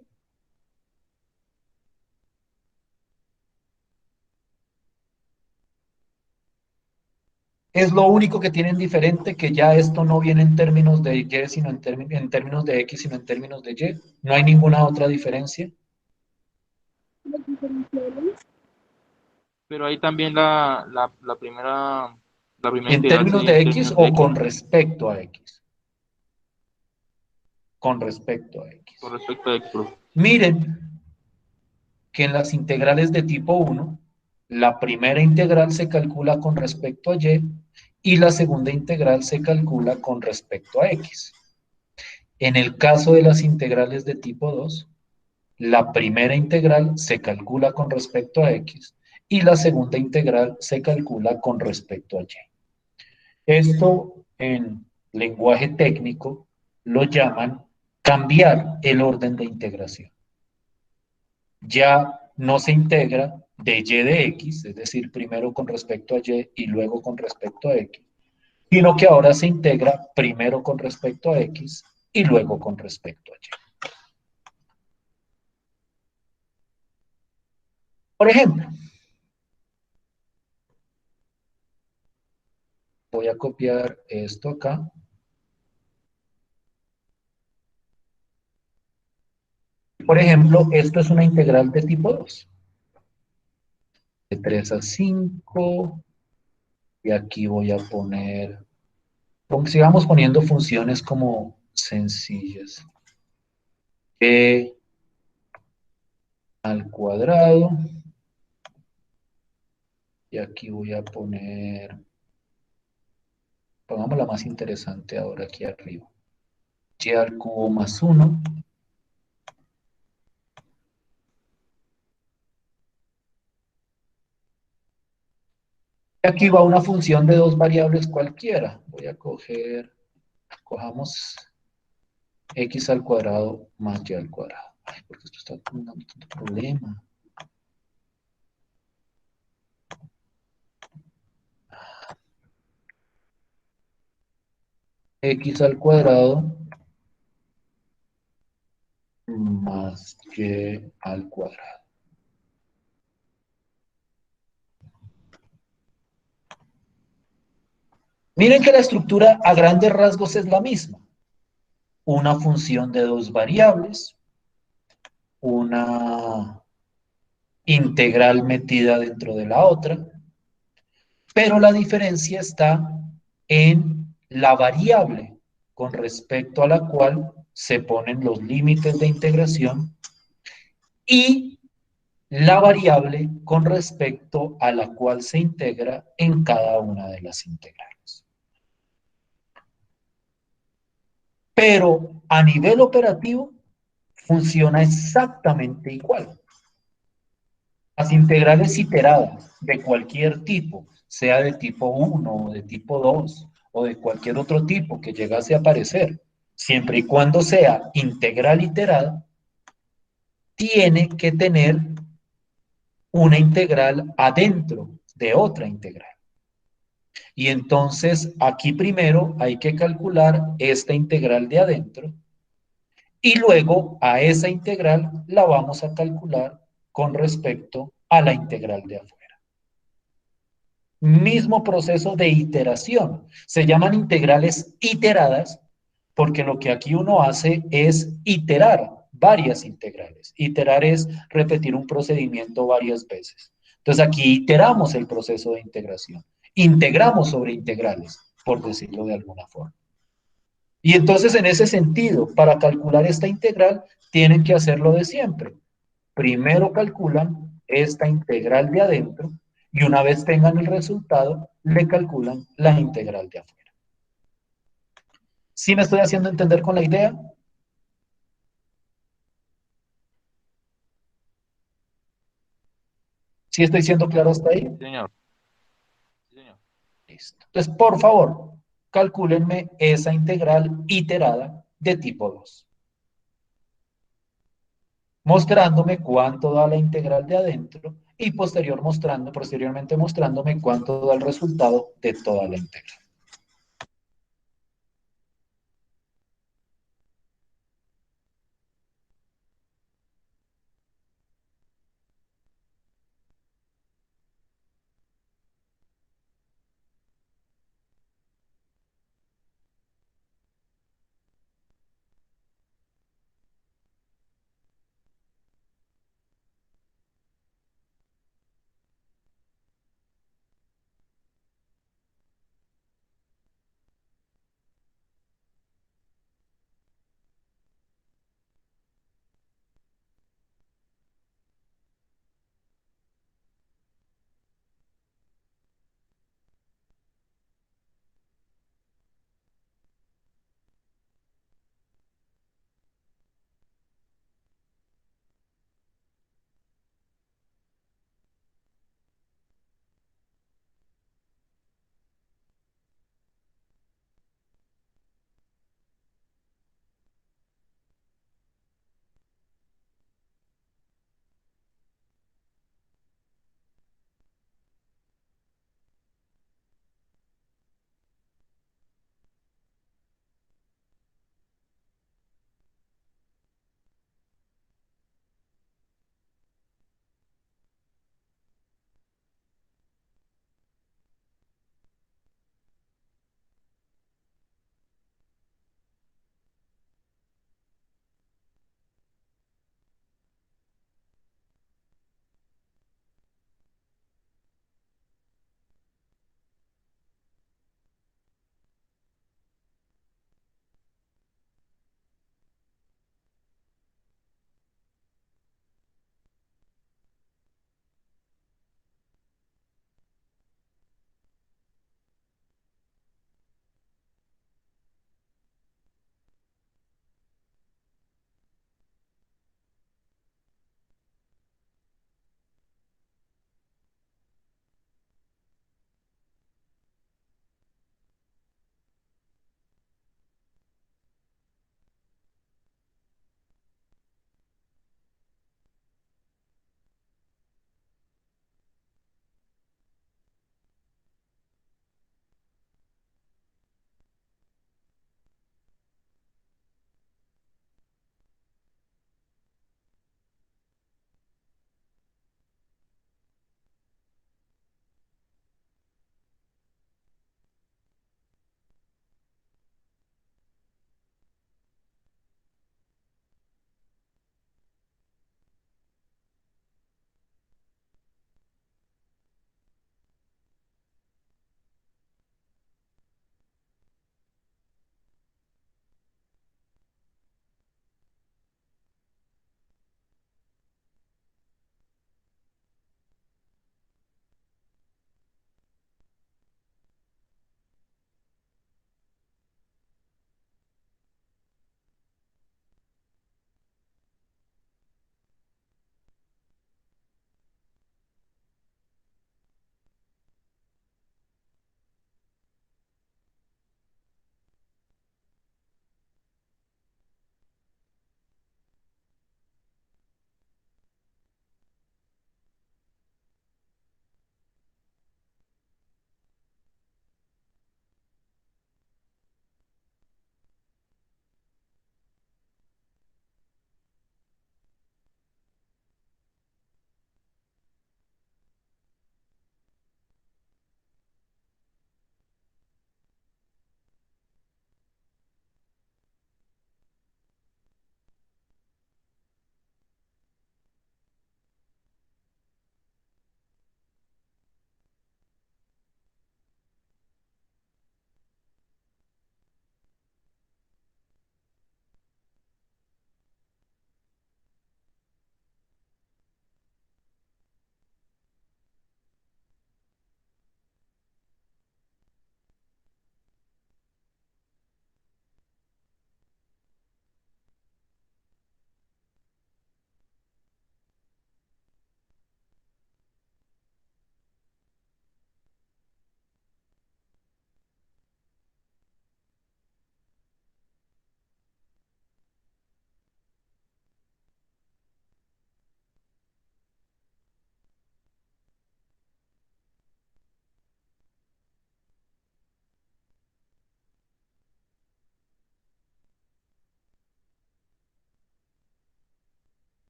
Es lo único que tienen diferente, que ya esto no viene en términos de Y, sino en términos de X, sino en términos de Y. No hay ninguna otra diferencia. Los diferenciales. Pero ahí también la primera ¿En integral términos sería de en X términos de o X con respecto a X? Con respecto a con X. respecto a X, profe. Miren que en las integrales de tipo 1, la primera integral se calcula con respecto a y la segunda integral se calcula con respecto a X. En el caso de las integrales de tipo 2, la primera integral se calcula con respecto a X y la segunda integral se calcula con respecto a Y. Esto en lenguaje técnico lo llaman cambiar el orden de integración. Ya no se integra de Y de X, es decir, primero con respecto a Y y luego con respecto a X, sino que ahora se integra primero con respecto a X y luego con respecto a Y. Por ejemplo, voy a copiar esto acá. Por ejemplo, esto es una integral de tipo 2. De 3 a 5. Y aquí voy a poner, sigamos poniendo funciones como sencillas. E al cuadrado. Y aquí voy a poner, pongamos la más interesante ahora aquí arriba. Y al cubo más 1. Y aquí va una función de dos variables cualquiera. Voy a cojamos x al cuadrado más y al cuadrado. Ay, porque esto está dando tanto problema. X al cuadrado más Y al cuadrado. Miren que la estructura a grandes rasgos es la misma. Una función de dos variables, una integral metida dentro de la otra, pero la diferencia está en la variable con respecto a la cual se ponen los límites de integración y la variable con respecto a la cual se integra en cada una de las integrales. Pero a nivel operativo funciona exactamente igual. Las integrales iteradas de cualquier tipo, sea de tipo 1 o de tipo 2 o de cualquier otro tipo que llegase a aparecer, siempre y cuando sea integral iterada, tiene que tener una integral adentro de otra integral. Y entonces aquí primero hay que calcular esta integral de adentro y luego a esa integral la vamos a calcular con respecto a la integral de afuera. Mismo proceso de iteración. Se llaman integrales iteradas porque lo que aquí uno hace es iterar varias integrales. Iterar es repetir un procedimiento varias veces. Entonces aquí iteramos el proceso de integración. Integramos sobre integrales, por decirlo de alguna forma. Y entonces en ese sentido, para calcular esta integral, tienen que hacerlo de siempre. Primero calculan esta integral de adentro y una vez tengan el resultado, le calculan la integral de afuera. ¿Sí me estoy haciendo entender con la idea? ¿Sí estoy siendo claro hasta ahí? Sí, señor. Sí, señor. Listo. Entonces, por favor, calcúlenme esa integral iterada de tipo 2, mostrándome cuánto da la integral de adentro y posteriormente mostrándome cuánto da el resultado de toda la integral.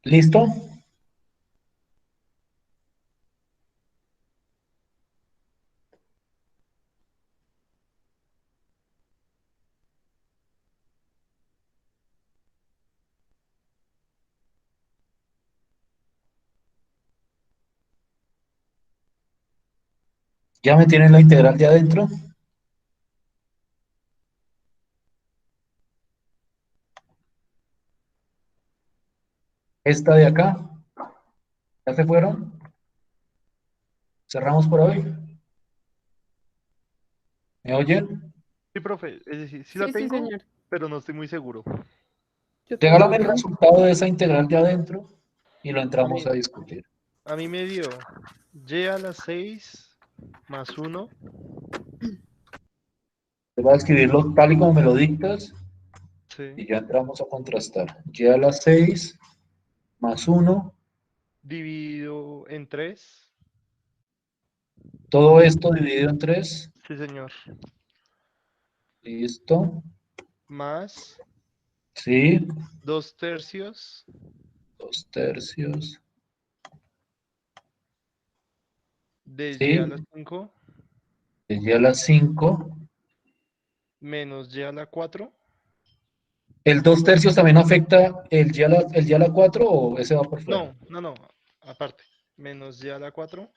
¿Listo? ¿Ya me tienen la integral de adentro? Esta de acá, ¿ya se fueron? ¿Cerramos por hoy? ¿Me oyen? Sí, profe, es decir, sí la Sí, sí, tengo, señor. pero no estoy muy seguro. Yo Regálame el tampoco. resultado de esa integral de adentro y lo A entramos mí, a discutir. a mí me dio y a la 6 más 1. Te voy a escribirlo tal y como me lo dictas Sí, y ya entramos a contrastar. Y a las 6 más 1, dividido en 3. todo esto dividido en 3. Sí, señor. Listo. Más Sí. 2 tercios 2 tercios. de y a Sí. la 5 Y a las 5. menos y a la 4. ¿El 2 tercios también afecta el y a la 4 o ese va por fuera? No, no, no, aparte. Menos y a la 4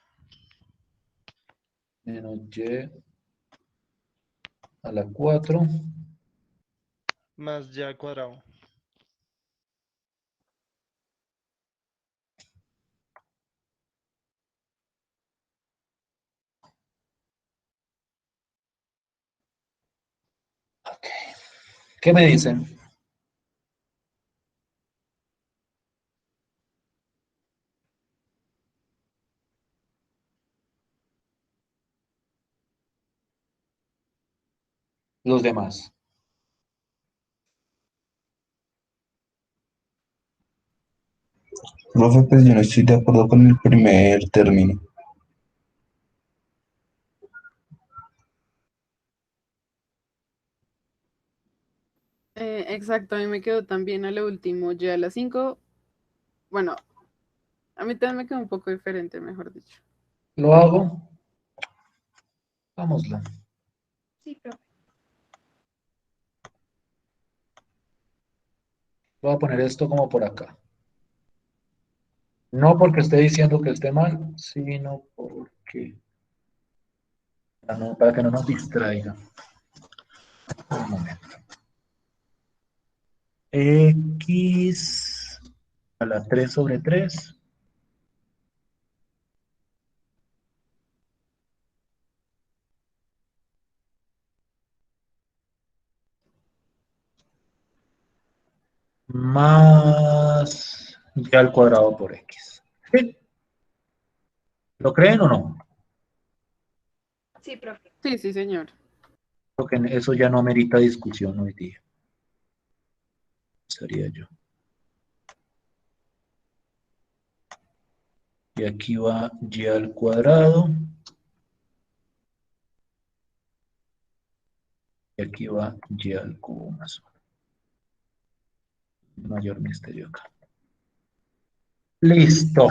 Menos y a la 4. más y al cuadrado. ¿Qué me dicen? Los demás. Profe, pues yo no estoy de acuerdo con el primer término. Exacto, a mí me quedó también a lo último, ya a las 5. Bueno, a mí también me quedó un poco diferente, mejor dicho. ¿Lo hago? Vámonos. Sí, profe. Voy a poner esto como por acá. No porque esté diciendo que esté mal, sino porque para que no nos distraiga. Un momento. X a la 3/3 más y al cuadrado por X. ¿Sí? ¿Lo creen o no? Sí, profe. Sí, sí, señor. Porque eso ya no amerita discusión hoy día. Sería yo. Y aquí va y al cuadrado. Y aquí va y al cubo más 1. Mayor misterio acá. Listo.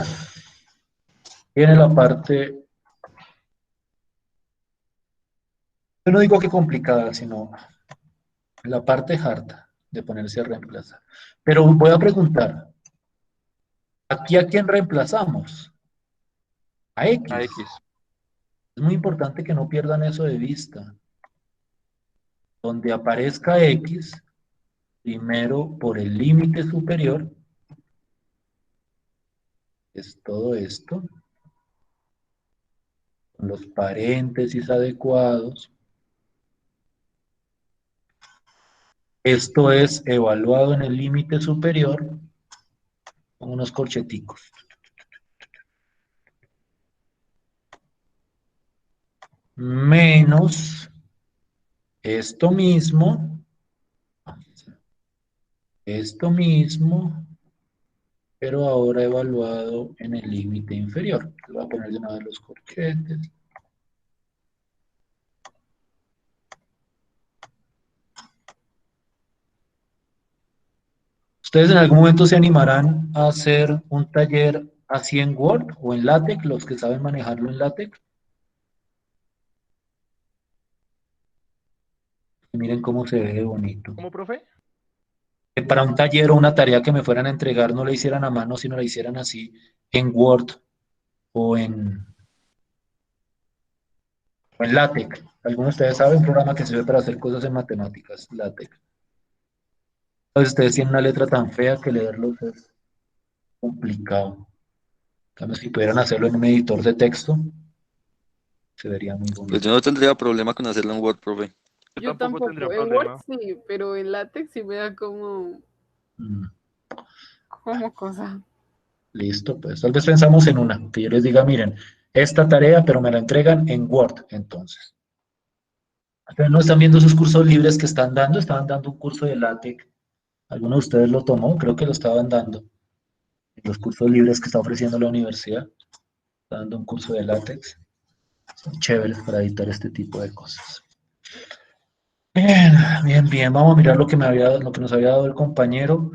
Viene la parte, yo no digo que complicada, sino la parte harta de ponerse a reemplazar. Pero voy a preguntar, ¿aquí a quién reemplazamos? A A X. X. Es muy importante que no pierdan eso de vista. Donde aparezca X, primero por el límite superior, es todo esto, con los paréntesis adecuados. Esto es evaluado en el límite superior con unos corcheticos. Menos esto mismo, pero ahora evaluado en el límite inferior. Voy a poner de una vez los corchetes. ¿Ustedes en algún momento se animarán a hacer un taller así en Word o en LaTeX, los que saben manejarlo en LaTeX? Miren cómo se ve de bonito. ¿Cómo, profe? Que para un taller o una tarea que me fueran a entregar no la hicieran a mano, sino la hicieran así en Word o en LaTeX. Algunos de ustedes saben un programa que sirve para hacer cosas en matemáticas, LaTeX. Entonces ustedes tienen una letra tan fea que leerlos es complicado. En cambio, si pudieran hacerlo en un editor de texto, se vería muy Pues bonito. yo no tendría problema con hacerlo en Word, profe. Yo Yo tampoco tendría tampoco. En Word problema. sí, pero en LaTeX sí me da Mm, como cosa. listo, pues tal vez pensamos en una, que yo les diga, miren, esta tarea, pero me la entregan en Word, entonces. Ustedes no están viendo esos cursos libres que estaban dando un curso de LaTeX. ¿Alguno de ustedes lo tomó? Creo que lo estaban dando. En los cursos libres que está ofreciendo la universidad, está dando un curso de LaTeX. Son chéveres para editar este tipo de cosas. Bien, bien, bien. Vamos a mirar lo que nos había dado el compañero.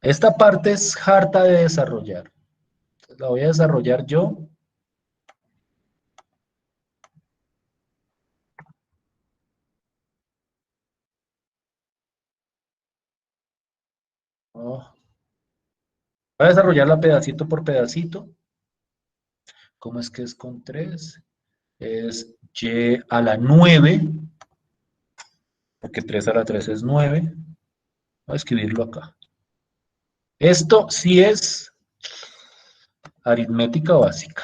Esta parte es harta de desarrollar. Entonces, la voy a desarrollar yo. Oh, voy a desarrollarla pedacito por pedacito. ¿Cómo es que es con 3? Es y a la 9, porque 3 a la 3 es 9. Voy a escribirlo acá. Esto sí es aritmética básica.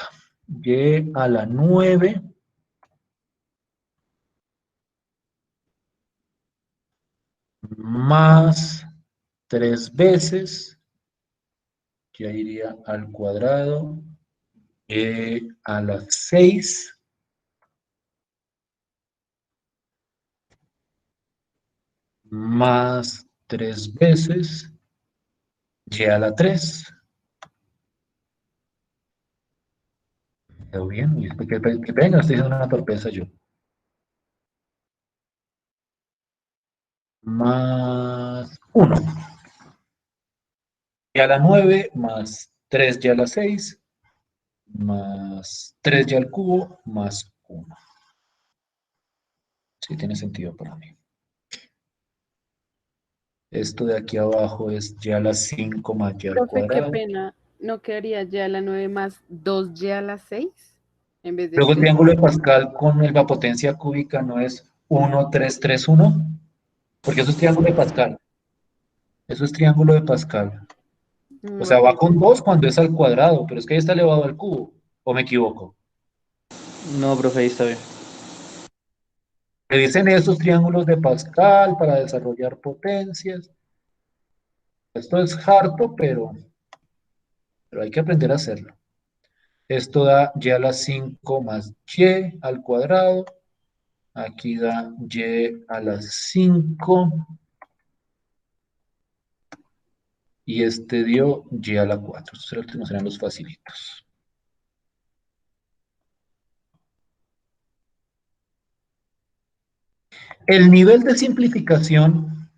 Y a la 9 más 3 veces, ya iría al cuadrado, y a la 6 más 3 veces, y a la 3. ¿Quedó bien? Uy, qué pena, estoy haciendo una torpeza yo. Más 1. Y a la 9 más 3 y a la 6 más 3 y al cubo más 1. Sí, tiene sentido para mí. Esto de aquí abajo es y a la 5 más y al Profe, qué cuadrado. pena. ¿No quedaría y a la 9 más 2y a la 6 en vez de Luego el 6? triángulo de Pascal con la potencia cúbica no es 1, 3, 3, 1, porque eso es triángulo de Pascal. Eso es triángulo de Pascal. O sea, va Ok. con 2 cuando es al cuadrado, pero es que ahí está elevado al cubo. ¿O me equivoco? No, profe, ahí está bien. Le dicen estos triángulos de Pascal para desarrollar potencias. Esto es harto, pero hay que aprender a hacerlo. Esto da y a la 5 más y al cuadrado. Aquí da y a la 5. Y este dio y a la 4. Estos no serán los facilitos. El nivel de simplificación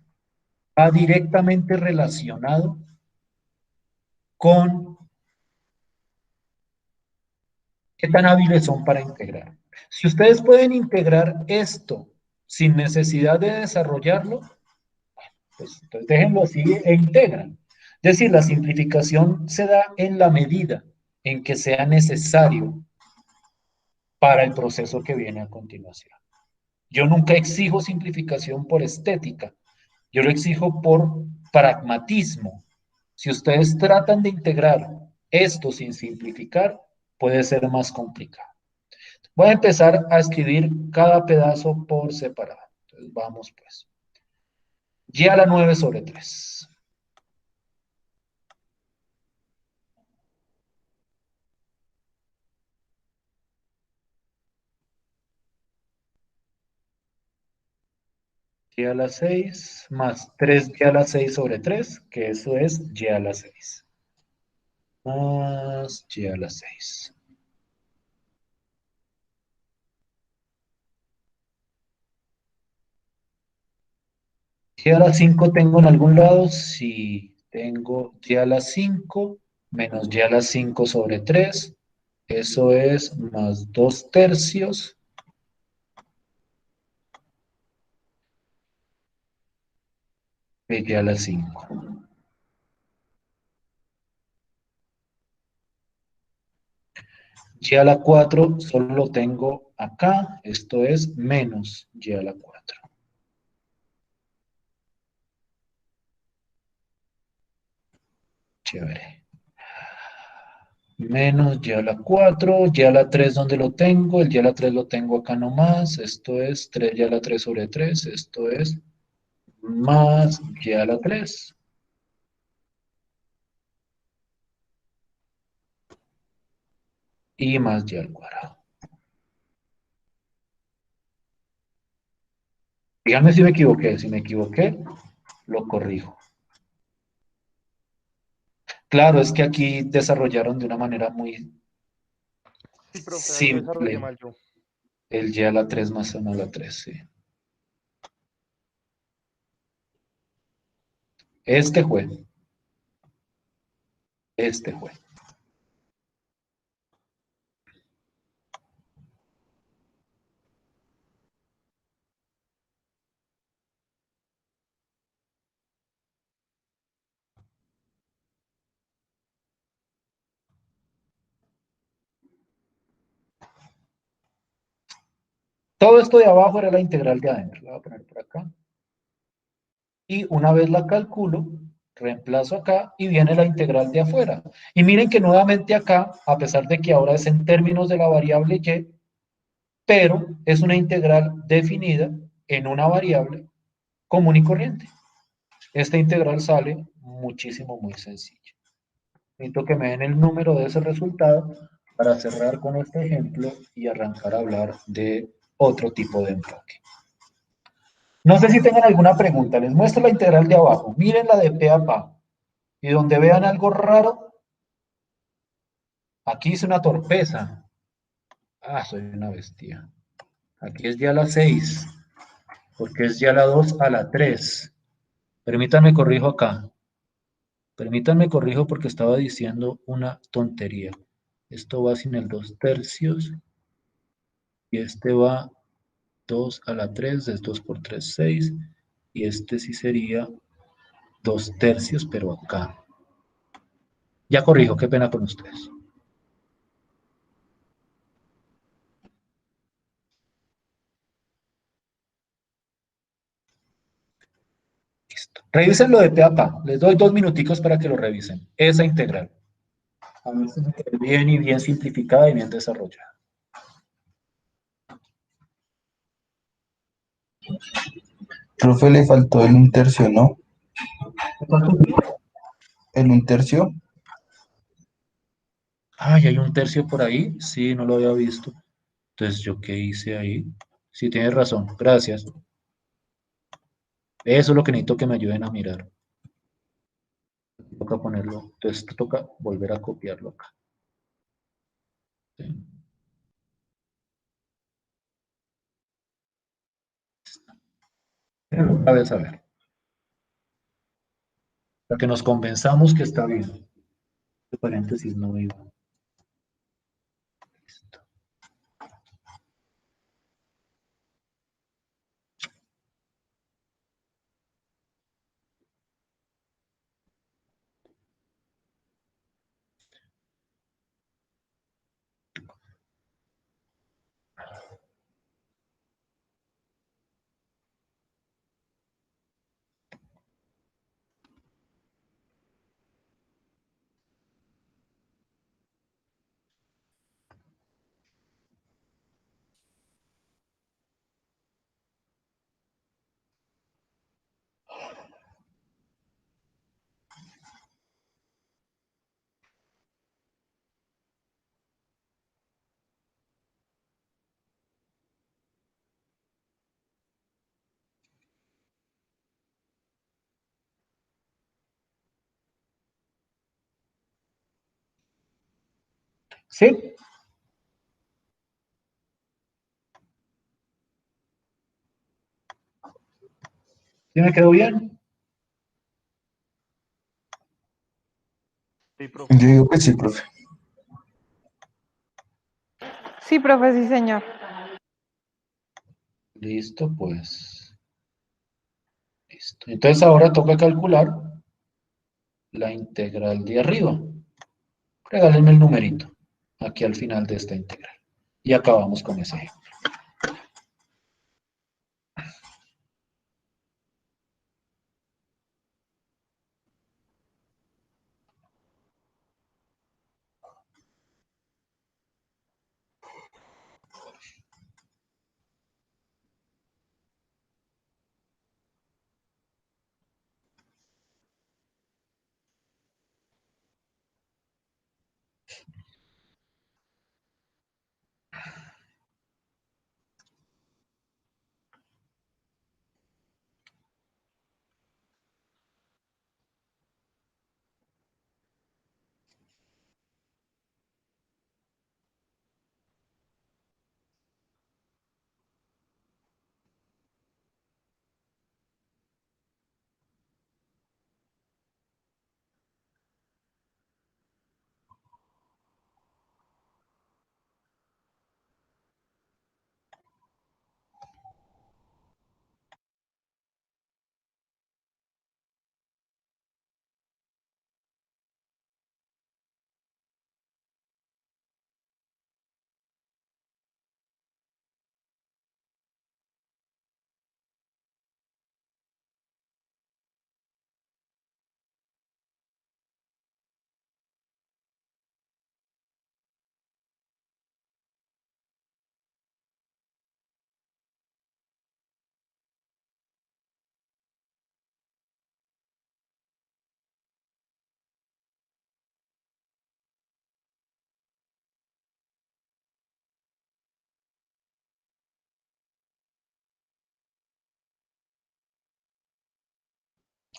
va directamente relacionado con qué tan hábiles son para integrar. Si ustedes pueden integrar esto sin necesidad de desarrollarlo, pues entonces déjenlo así e integran. Es decir, la simplificación se da en la medida en que sea necesario para el proceso que viene a continuación. Yo nunca exijo simplificación por estética, yo lo exijo por pragmatismo. Si ustedes tratan de integrar esto sin simplificar, puede ser más complicado. Voy a empezar a escribir cada pedazo por separado. Entonces vamos pues. Y a la 9 sobre 3. Y a la 6 más 3 y a la 6 sobre 3, que eso es y a la 6. Más y a la 6. ¿Y a la 5 tengo en algún lado? Sí, tengo y a la 5 menos y a la 5 sobre 3. Eso es más 2 tercios de y a la 5. Y a la 4 solo lo tengo acá. Esto es menos y a la 4. Chévere. Menos y a la 4, y a la 3, ¿dónde lo tengo? El y a la 3 lo tengo acá nomás. Esto es 3 y a la 3 sobre 3. Esto es más y a la 3. Y más y al cuadrado. Díganme si me equivoqué. Si me equivoqué, lo corrijo. Claro, es que aquí desarrollaron de una manera muy Sí, profe, algo desarrollé simple mal yo. el y a la 3 más 1 a la 3, sí. Este fue. Este fue. Todo esto de abajo era la integral de adentro. La voy a poner por acá. Y una vez la calculo, reemplazo acá y viene la integral de afuera. Y miren que nuevamente acá, a pesar de que ahora es en términos de la variable y, pero es una integral definida en una variable común y corriente. Esta integral sale muchísimo, muy sencilla. Necesito que me den el número de ese resultado para cerrar con este ejemplo y arrancar a hablar de otro tipo de enfoque. No sé si tengan alguna pregunta. Les muestro la integral de abajo. Miren la de P a P. Y donde vean algo raro, aquí hice una torpeza. Ah, soy una bestia. Aquí es ya la 6, porque es ya la 2 a la 3. Permítanme corrijo acá. Permítanme corrijo porque estaba diciendo una tontería. Esto va sin el 2 tercios. Y este va 2 a la 3, es 2 por 3, 6. Y este sí sería 2 tercios, pero acá. Ya corrijo, qué pena con ustedes. Listo. Revisen lo de P a P. Les doy 2 minuticos para que lo revisen. Esa integral. A ver si me quedó bien y bien simplificada y bien desarrollada. Profe, le faltó el un tercio, ¿no? El un tercio. Ay, hay un tercio por ahí. Sí, no lo había visto. Entonces, ¿yo qué hice ahí? Sí, tienes razón. Gracias. Eso es lo que necesito que me ayuden a mirar. Toca ponerlo. Entonces, toca volver a copiarlo acá. ¿Sí? Otra vez a ver. Para que nos convenzamos que está bien. Este paréntesis no iba. Listo. ¿Sí? ¿Sí me quedó bien? Sí, profe. Yo digo que sí, profe. Sí, profe, sí, señor. Listo, pues. Listo. Entonces ahora toca calcular la integral de arriba. Regálenme el numerito aquí al final de esta integral. Y acabamos con ese ejemplo.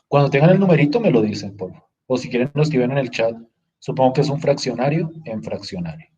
Cuando tengan el numerito me lo dicen, por favor. O si quieren lo escriben en el chat. Supongo que es un fraccionario en fraccionario.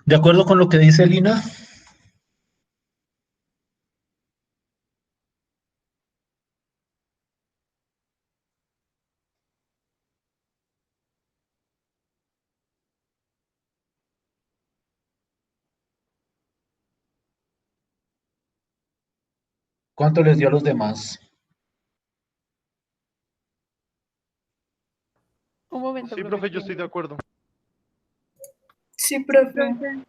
¿De acuerdo con lo que dice Lina? ¿Cuánto les dio a los demás? Un momento, Sí, profe, profe, yo estoy de acuerdo. Sí, profe. Profe.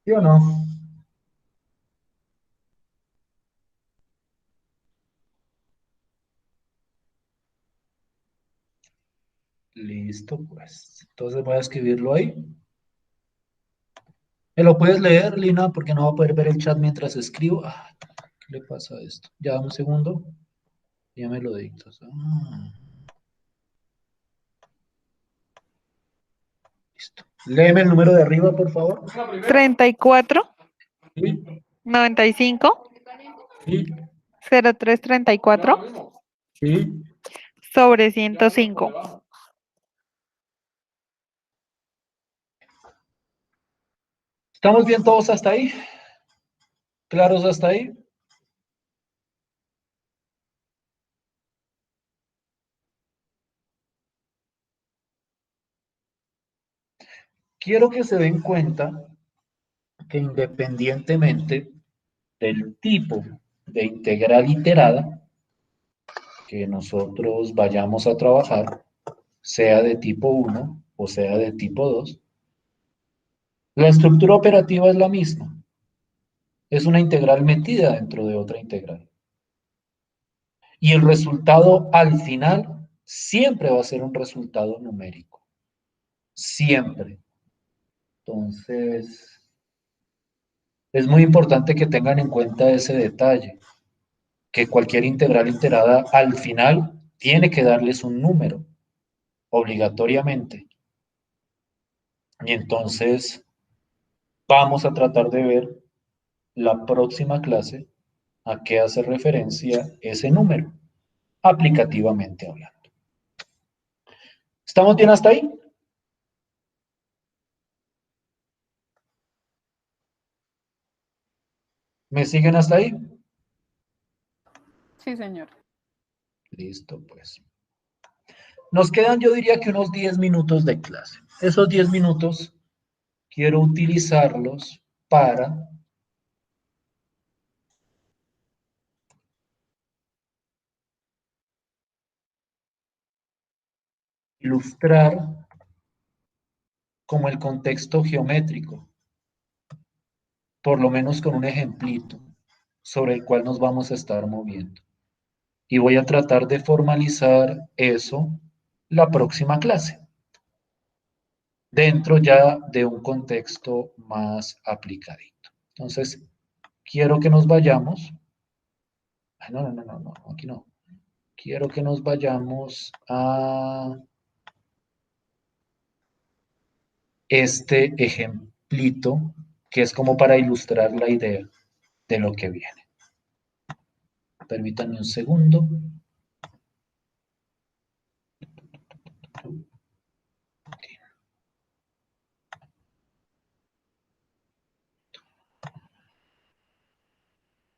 ¿Sí o no? Listo, pues. Entonces voy a escribirlo ahí. ¿Me lo puedes leer, Lina? Porque no va a poder ver el chat mientras escribo. Ah, ¿qué le pasa a esto? Ya dame un segundo. Ya me lo dictas. Listo. Léeme el número de arriba, por favor. 34, Sí, 95, sí, 0334 sí. sobre 105. ¿Estamos bien todos hasta ahí? ¿Claros hasta ahí? Quiero que se den cuenta que independientemente del tipo de integral iterada que nosotros vayamos a trabajar, sea de tipo 1 o sea de tipo 2, la estructura operativa es la misma. Es una integral metida dentro de otra integral. Y el resultado al final siempre va a ser un resultado numérico. Siempre. Entonces, es muy importante que tengan en cuenta ese detalle, que cualquier integral iterada al final tiene que darles un número, obligatoriamente. Y entonces vamos a tratar de ver la próxima clase a qué hace referencia ese número, aplicativamente hablando. ¿Estamos bien hasta ahí? ¿Me siguen hasta ahí? Sí, señor. Listo, pues. Nos quedan, yo diría que unos 10 minutos de clase. Esos 10 minutos quiero utilizarlos para ilustrar como el contexto geométrico, por lo menos con un ejemplito sobre el cual nos vamos a estar moviendo. Y voy a tratar de formalizar eso la próxima clase, dentro ya de un contexto más aplicadito. Entonces, quiero que nos vayamos. Ay, no, aquí no. Quiero que nos vayamos a este ejemplito, que es como para ilustrar la idea de lo que viene. Permítanme un segundo.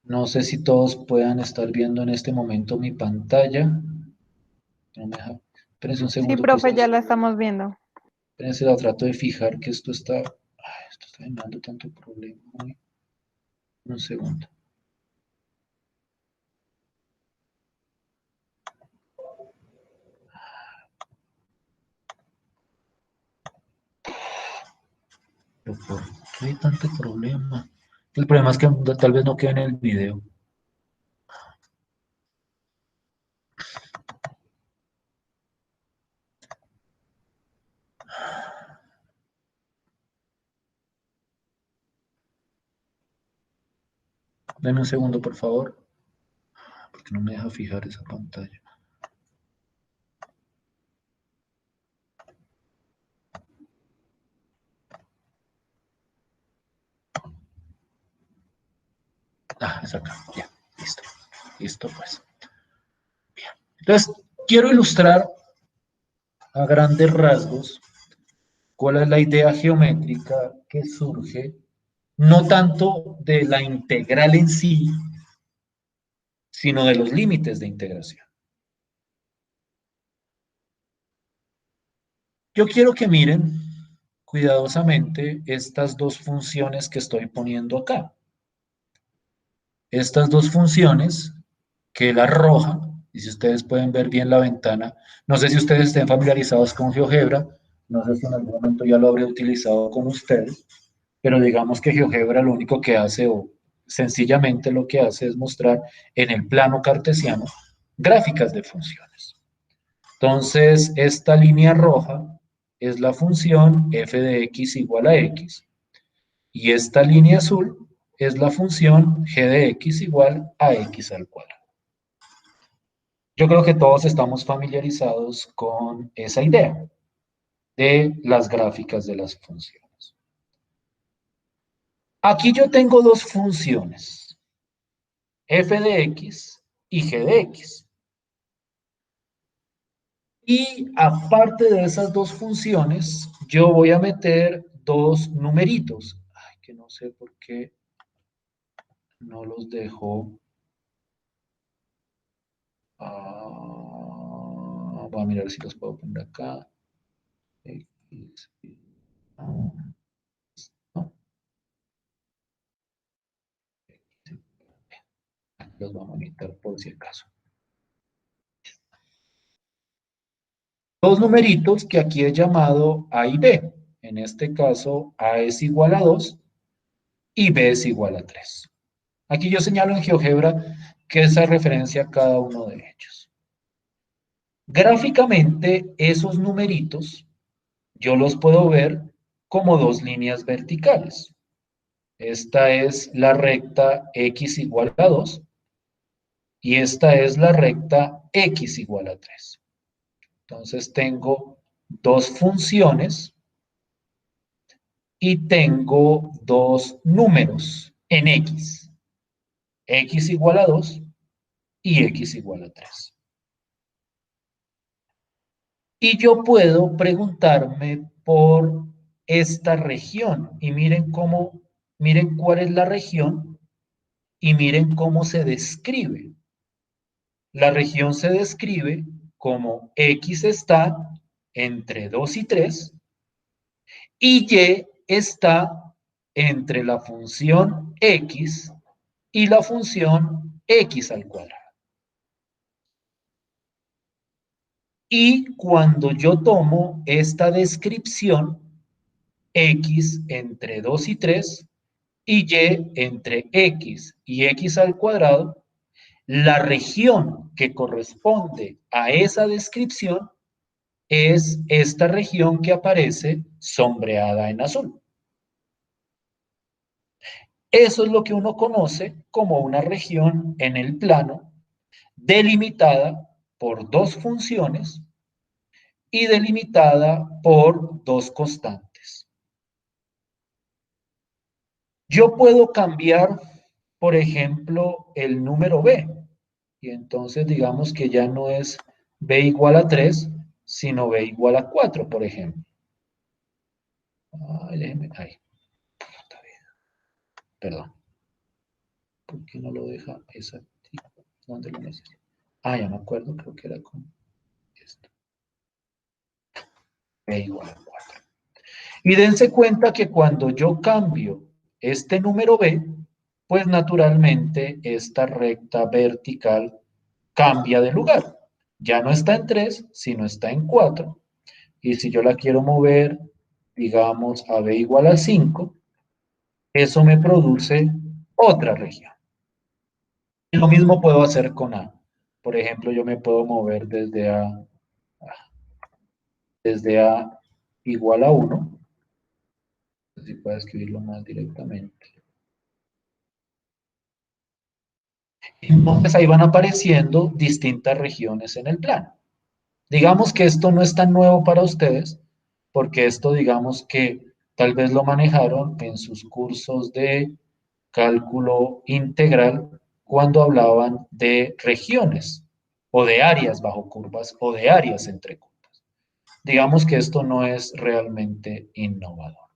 No sé si todos puedan estar viendo en este momento mi pantalla. No me deja. Espérense un Sí, segundo que profe, ya la estamos viendo. espérense, la trato de fijar que esto está. Ay, esto está generando tanto problema hoy. Un segundo. ¿Pero por qué hay tanto problema? El problema es que tal vez no quede en el video. Denme un segundo, por favor, porque no me deja fijar esa pantalla. Ah, es acá. Ya, listo. Listo, pues. Bien. Entonces, quiero ilustrar a grandes rasgos ¿Cuál es la idea geométrica que surge? No tanto de la integral en sí, sino de los límites de integración. Yo quiero que miren cuidadosamente estas dos funciones que estoy poniendo acá. Estas dos funciones que la roja, y si ustedes pueden ver bien la ventana, no sé si ustedes estén familiarizados con GeoGebra, no sé si en algún momento ya lo habré utilizado con ustedes, pero digamos que GeoGebra lo único que hace, o sencillamente lo que hace es mostrar en el plano cartesiano gráficas de funciones. Entonces, esta línea roja es la función f de x igual a x, y esta línea azul es la función g de x igual a x al cuadrado. Yo creo que todos estamos familiarizados con esa idea de las gráficas de las funciones. Aquí yo tengo dos funciones, f de x y g de x. Y aparte de esas dos funciones, yo voy a meter dos numeritos. Ay, que no sé por qué no los dejo. Voy a mirar si los puedo poner acá. X, no. Los vamos a quitar por si acaso. Dos numeritos que aquí he llamado A y B. En este caso, A es igual a 2 y B es igual a 3. Aquí yo señalo en GeoGebra que esa referencia a cada uno de ellos. Gráficamente, esos numeritos yo los puedo ver como dos líneas verticales. Esta es la recta x igual a 2 y esta es la recta x igual a 3. Entonces tengo dos funciones y tengo dos números en x. X igual a 2 y x igual a 3. Y yo puedo preguntarme por esta región. Y miren cómo, miren cuál es la región y miren cómo se describe. La región se describe como x está entre 2 y 3 y y está entre la función x y la función x al cuadrado. Y cuando yo tomo esta descripción, x entre 2 y 3 y y entre x y x al cuadrado, la región que corresponde a esa descripción es esta región que aparece sombreada en azul. Eso es lo que uno conoce como una región en el plano delimitada por dos funciones y delimitada por dos constantes. Yo puedo cambiar, por ejemplo, el número b, y entonces digamos que ya no es b igual a 3, sino b igual a 4, por ejemplo. Ay, déjeme, ahí. Perdón. ¿Por qué no lo deja exactivo? ¿Dónde lo necesito? Ah, ya me acuerdo, creo que era con esto. B igual a 4. Y dense cuenta que cuando yo cambio este número B, pues naturalmente esta recta vertical cambia de lugar. Ya no está en 3, sino está en 4. Y si yo la quiero mover, digamos, a B igual a 5, eso me produce otra región. Y lo mismo puedo hacer con A. Por ejemplo, yo me puedo mover desde A igual a 1. Si puedo escribirlo más directamente. Entonces ahí van apareciendo distintas regiones en el plano. Digamos que esto no es tan nuevo para ustedes, porque esto digamos que tal vez lo manejaron en sus cursos de cálculo integral cuando hablaban de regiones o de áreas bajo curvas o de áreas entre curvas. digamos que esto no es realmente innovador.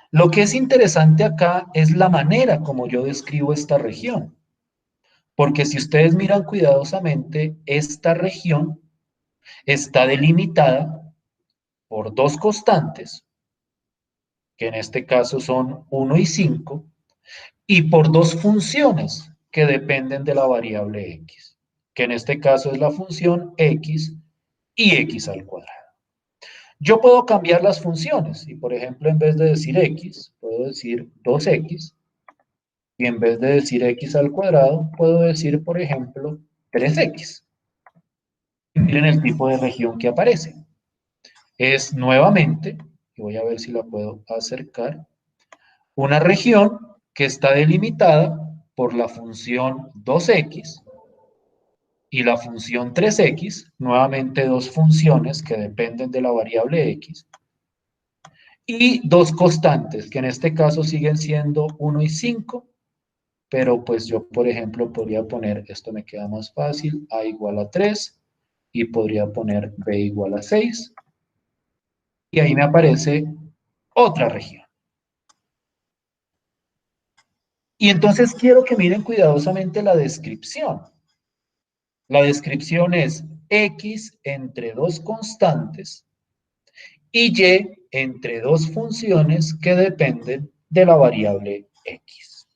Lo que es interesante acá es la manera como yo describo esta región. Porque si ustedes miran cuidadosamente, esta región está delimitada por dos constantes, que en este caso son 1 y 5, y por dos funciones que dependen de la variable x, que en este caso es la función x y x al cuadrado. Yo puedo cambiar las funciones y, por ejemplo, en vez de decir x, puedo decir 2x, y en vez de decir x al cuadrado, puedo decir, por ejemplo, 3x. Y miren el tipo de región que aparece. Es nuevamente, y voy a ver si la puedo acercar, una región que está delimitada por la función 2x y la función 3x, nuevamente dos funciones que dependen de la variable x, y dos constantes, que en este caso siguen siendo 1 y 5, pero pues yo, por ejemplo, podría poner, esto me queda más fácil, a igual a 3, y podría poner b igual a 6, y ahí me aparece otra región. Y entonces quiero que miren cuidadosamente la descripción. La descripción es x entre dos constantes y y entre dos funciones que dependen de la variable x.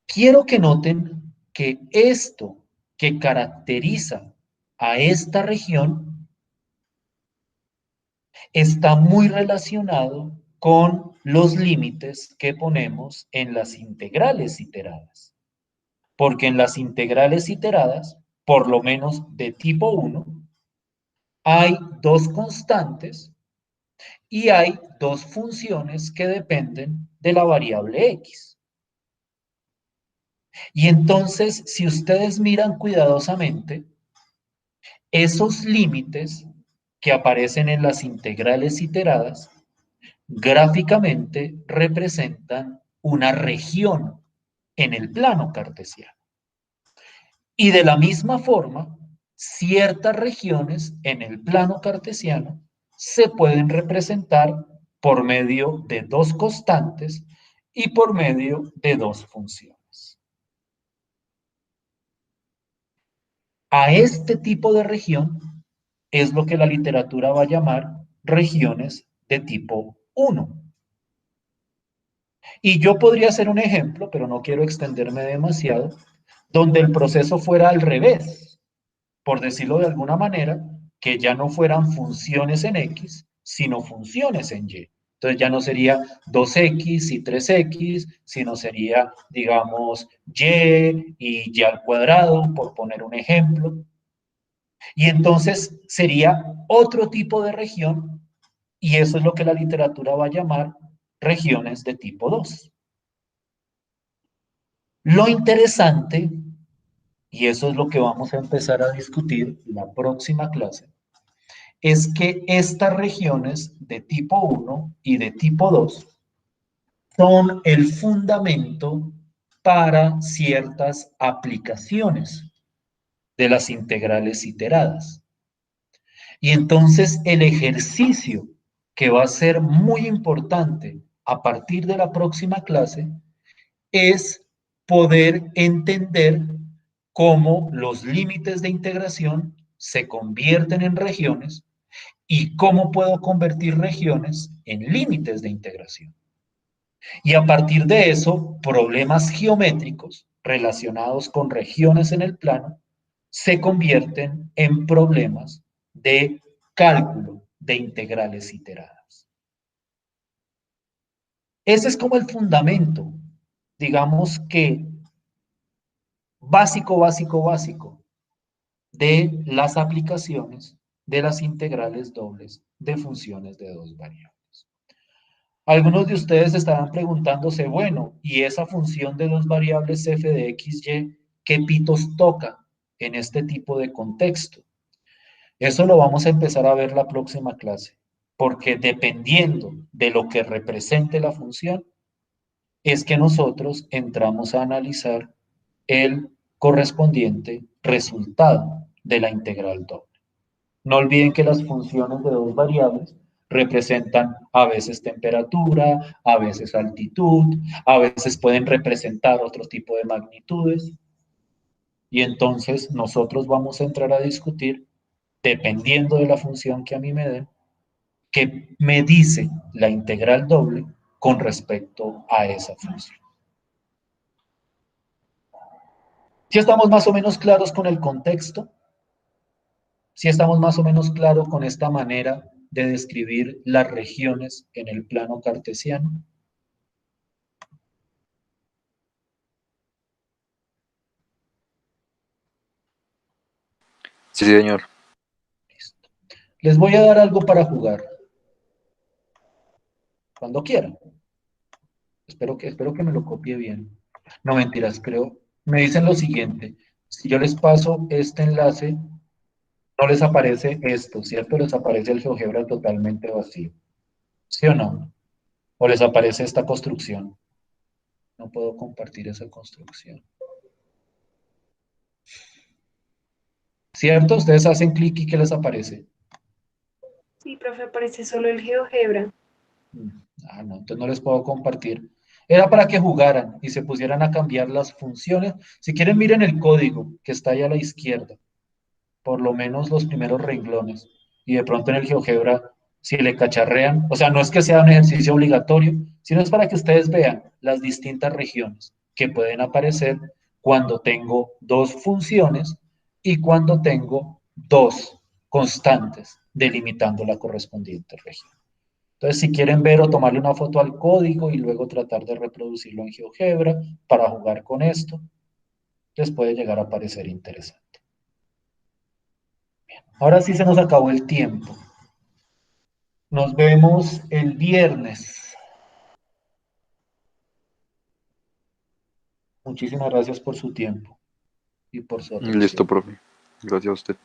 Quiero que noten que esto que caracteriza a esta región está muy relacionado con los límites que ponemos en las integrales iteradas. Porque en las integrales iteradas, por lo menos de tipo 1, hay dos constantes y hay dos funciones que dependen de la variable x. Y entonces, si ustedes miran cuidadosamente, esos límites que aparecen en las integrales iteradas, gráficamente representan una región en el plano cartesiano. Y de la misma forma, ciertas regiones en el plano cartesiano se pueden representar por medio de dos constantes y por medio de dos funciones. A este tipo de región es lo que la literatura va a llamar regiones de tipo 1. Y yo podría hacer un ejemplo, pero no quiero extenderme demasiado, donde el proceso fuera al revés, por decirlo de alguna manera, que ya no fueran funciones en x, sino funciones en y. Entonces ya no sería 2x y 3x, sino sería, digamos, y y al cuadrado, por poner un ejemplo. Y entonces sería otro tipo de región, y eso es lo que la literatura va a llamar regiones de tipo 2. Lo interesante, y eso es lo que vamos a empezar a discutir la próxima clase, es que estas regiones de tipo 1 y de tipo 2 son el fundamento para ciertas aplicaciones de las integrales iteradas. Y entonces el ejercicio que va a ser muy importante a partir de la próxima clase es poder entender cómo los límites de integración se convierten en regiones y cómo puedo convertir regiones en límites de integración. Y a partir de eso, problemas geométricos relacionados con regiones en el plano se convierten en problemas de cálculo de integrales iteradas. Ese es como el fundamento, digamos que básico de las aplicaciones de las integrales dobles de funciones de dos variables. Algunos de ustedes estarán preguntándose, bueno, ¿y esa función de dos variables f de x, y, qué pitos toca en este tipo de contexto? Eso lo vamos a empezar a ver la próxima clase, porque dependiendo de lo que represente la función, es que nosotros entramos a analizar el correspondiente resultado de la integral doble. No olviden que las funciones de dos variables representan a veces temperatura, a veces altitud, a veces pueden representar otro tipo de magnitudes. Y entonces nosotros vamos a entrar a discutir, dependiendo de la función que a mí me den, qué me dice la integral doble con respecto a esa función. Si estamos más o menos claros con el contexto, si estamos más o menos claros con esta manera de describir las regiones en el plano cartesiano. Sí, señor. Listo. Les voy a dar algo para jugar. Cuando quieran. Espero que me lo copie bien. No, mentiras, creo. Me dicen lo siguiente. Si yo les paso este enlace, no les aparece esto, ¿cierto? Les aparece el GeoGebra totalmente vacío. ¿Sí o no? ¿O les aparece esta construcción? No puedo compartir esa construcción. ¿Cierto? Ustedes hacen clic y ¿qué les aparece? Sí, profe, aparece solo el GeoGebra. Ah, no, entonces no les puedo compartir. Era para que jugaran y se pusieran a cambiar las funciones. Si quieren, miren el código que está ahí a la izquierda. Por lo menos los primeros renglones. Y de pronto en el GeoGebra, si le cacharrean, o sea, no es que sea un ejercicio obligatorio, sino es para que ustedes vean las distintas regiones que pueden aparecer cuando tengo dos funciones y cuando tengo dos constantes delimitando la correspondiente región. Entonces, si quieren ver o tomarle una foto al código y luego tratar de reproducirlo en GeoGebra para jugar con esto, les puede llegar a parecer interesante. Ahora sí se nos acabó el tiempo. Nos vemos el viernes. Muchísimas gracias por su tiempo y por su atención. Listo, profe. Gracias a usted.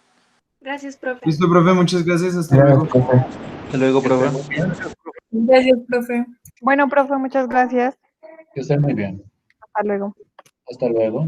Gracias, profe. Listo, profe, muchas gracias. Hasta Gracias, luego. profe. Hasta luego, Que profe. estén muy bien. Gracias, profe. Bueno, profe, muchas gracias. Que estén muy bien. Hasta luego. Hasta luego.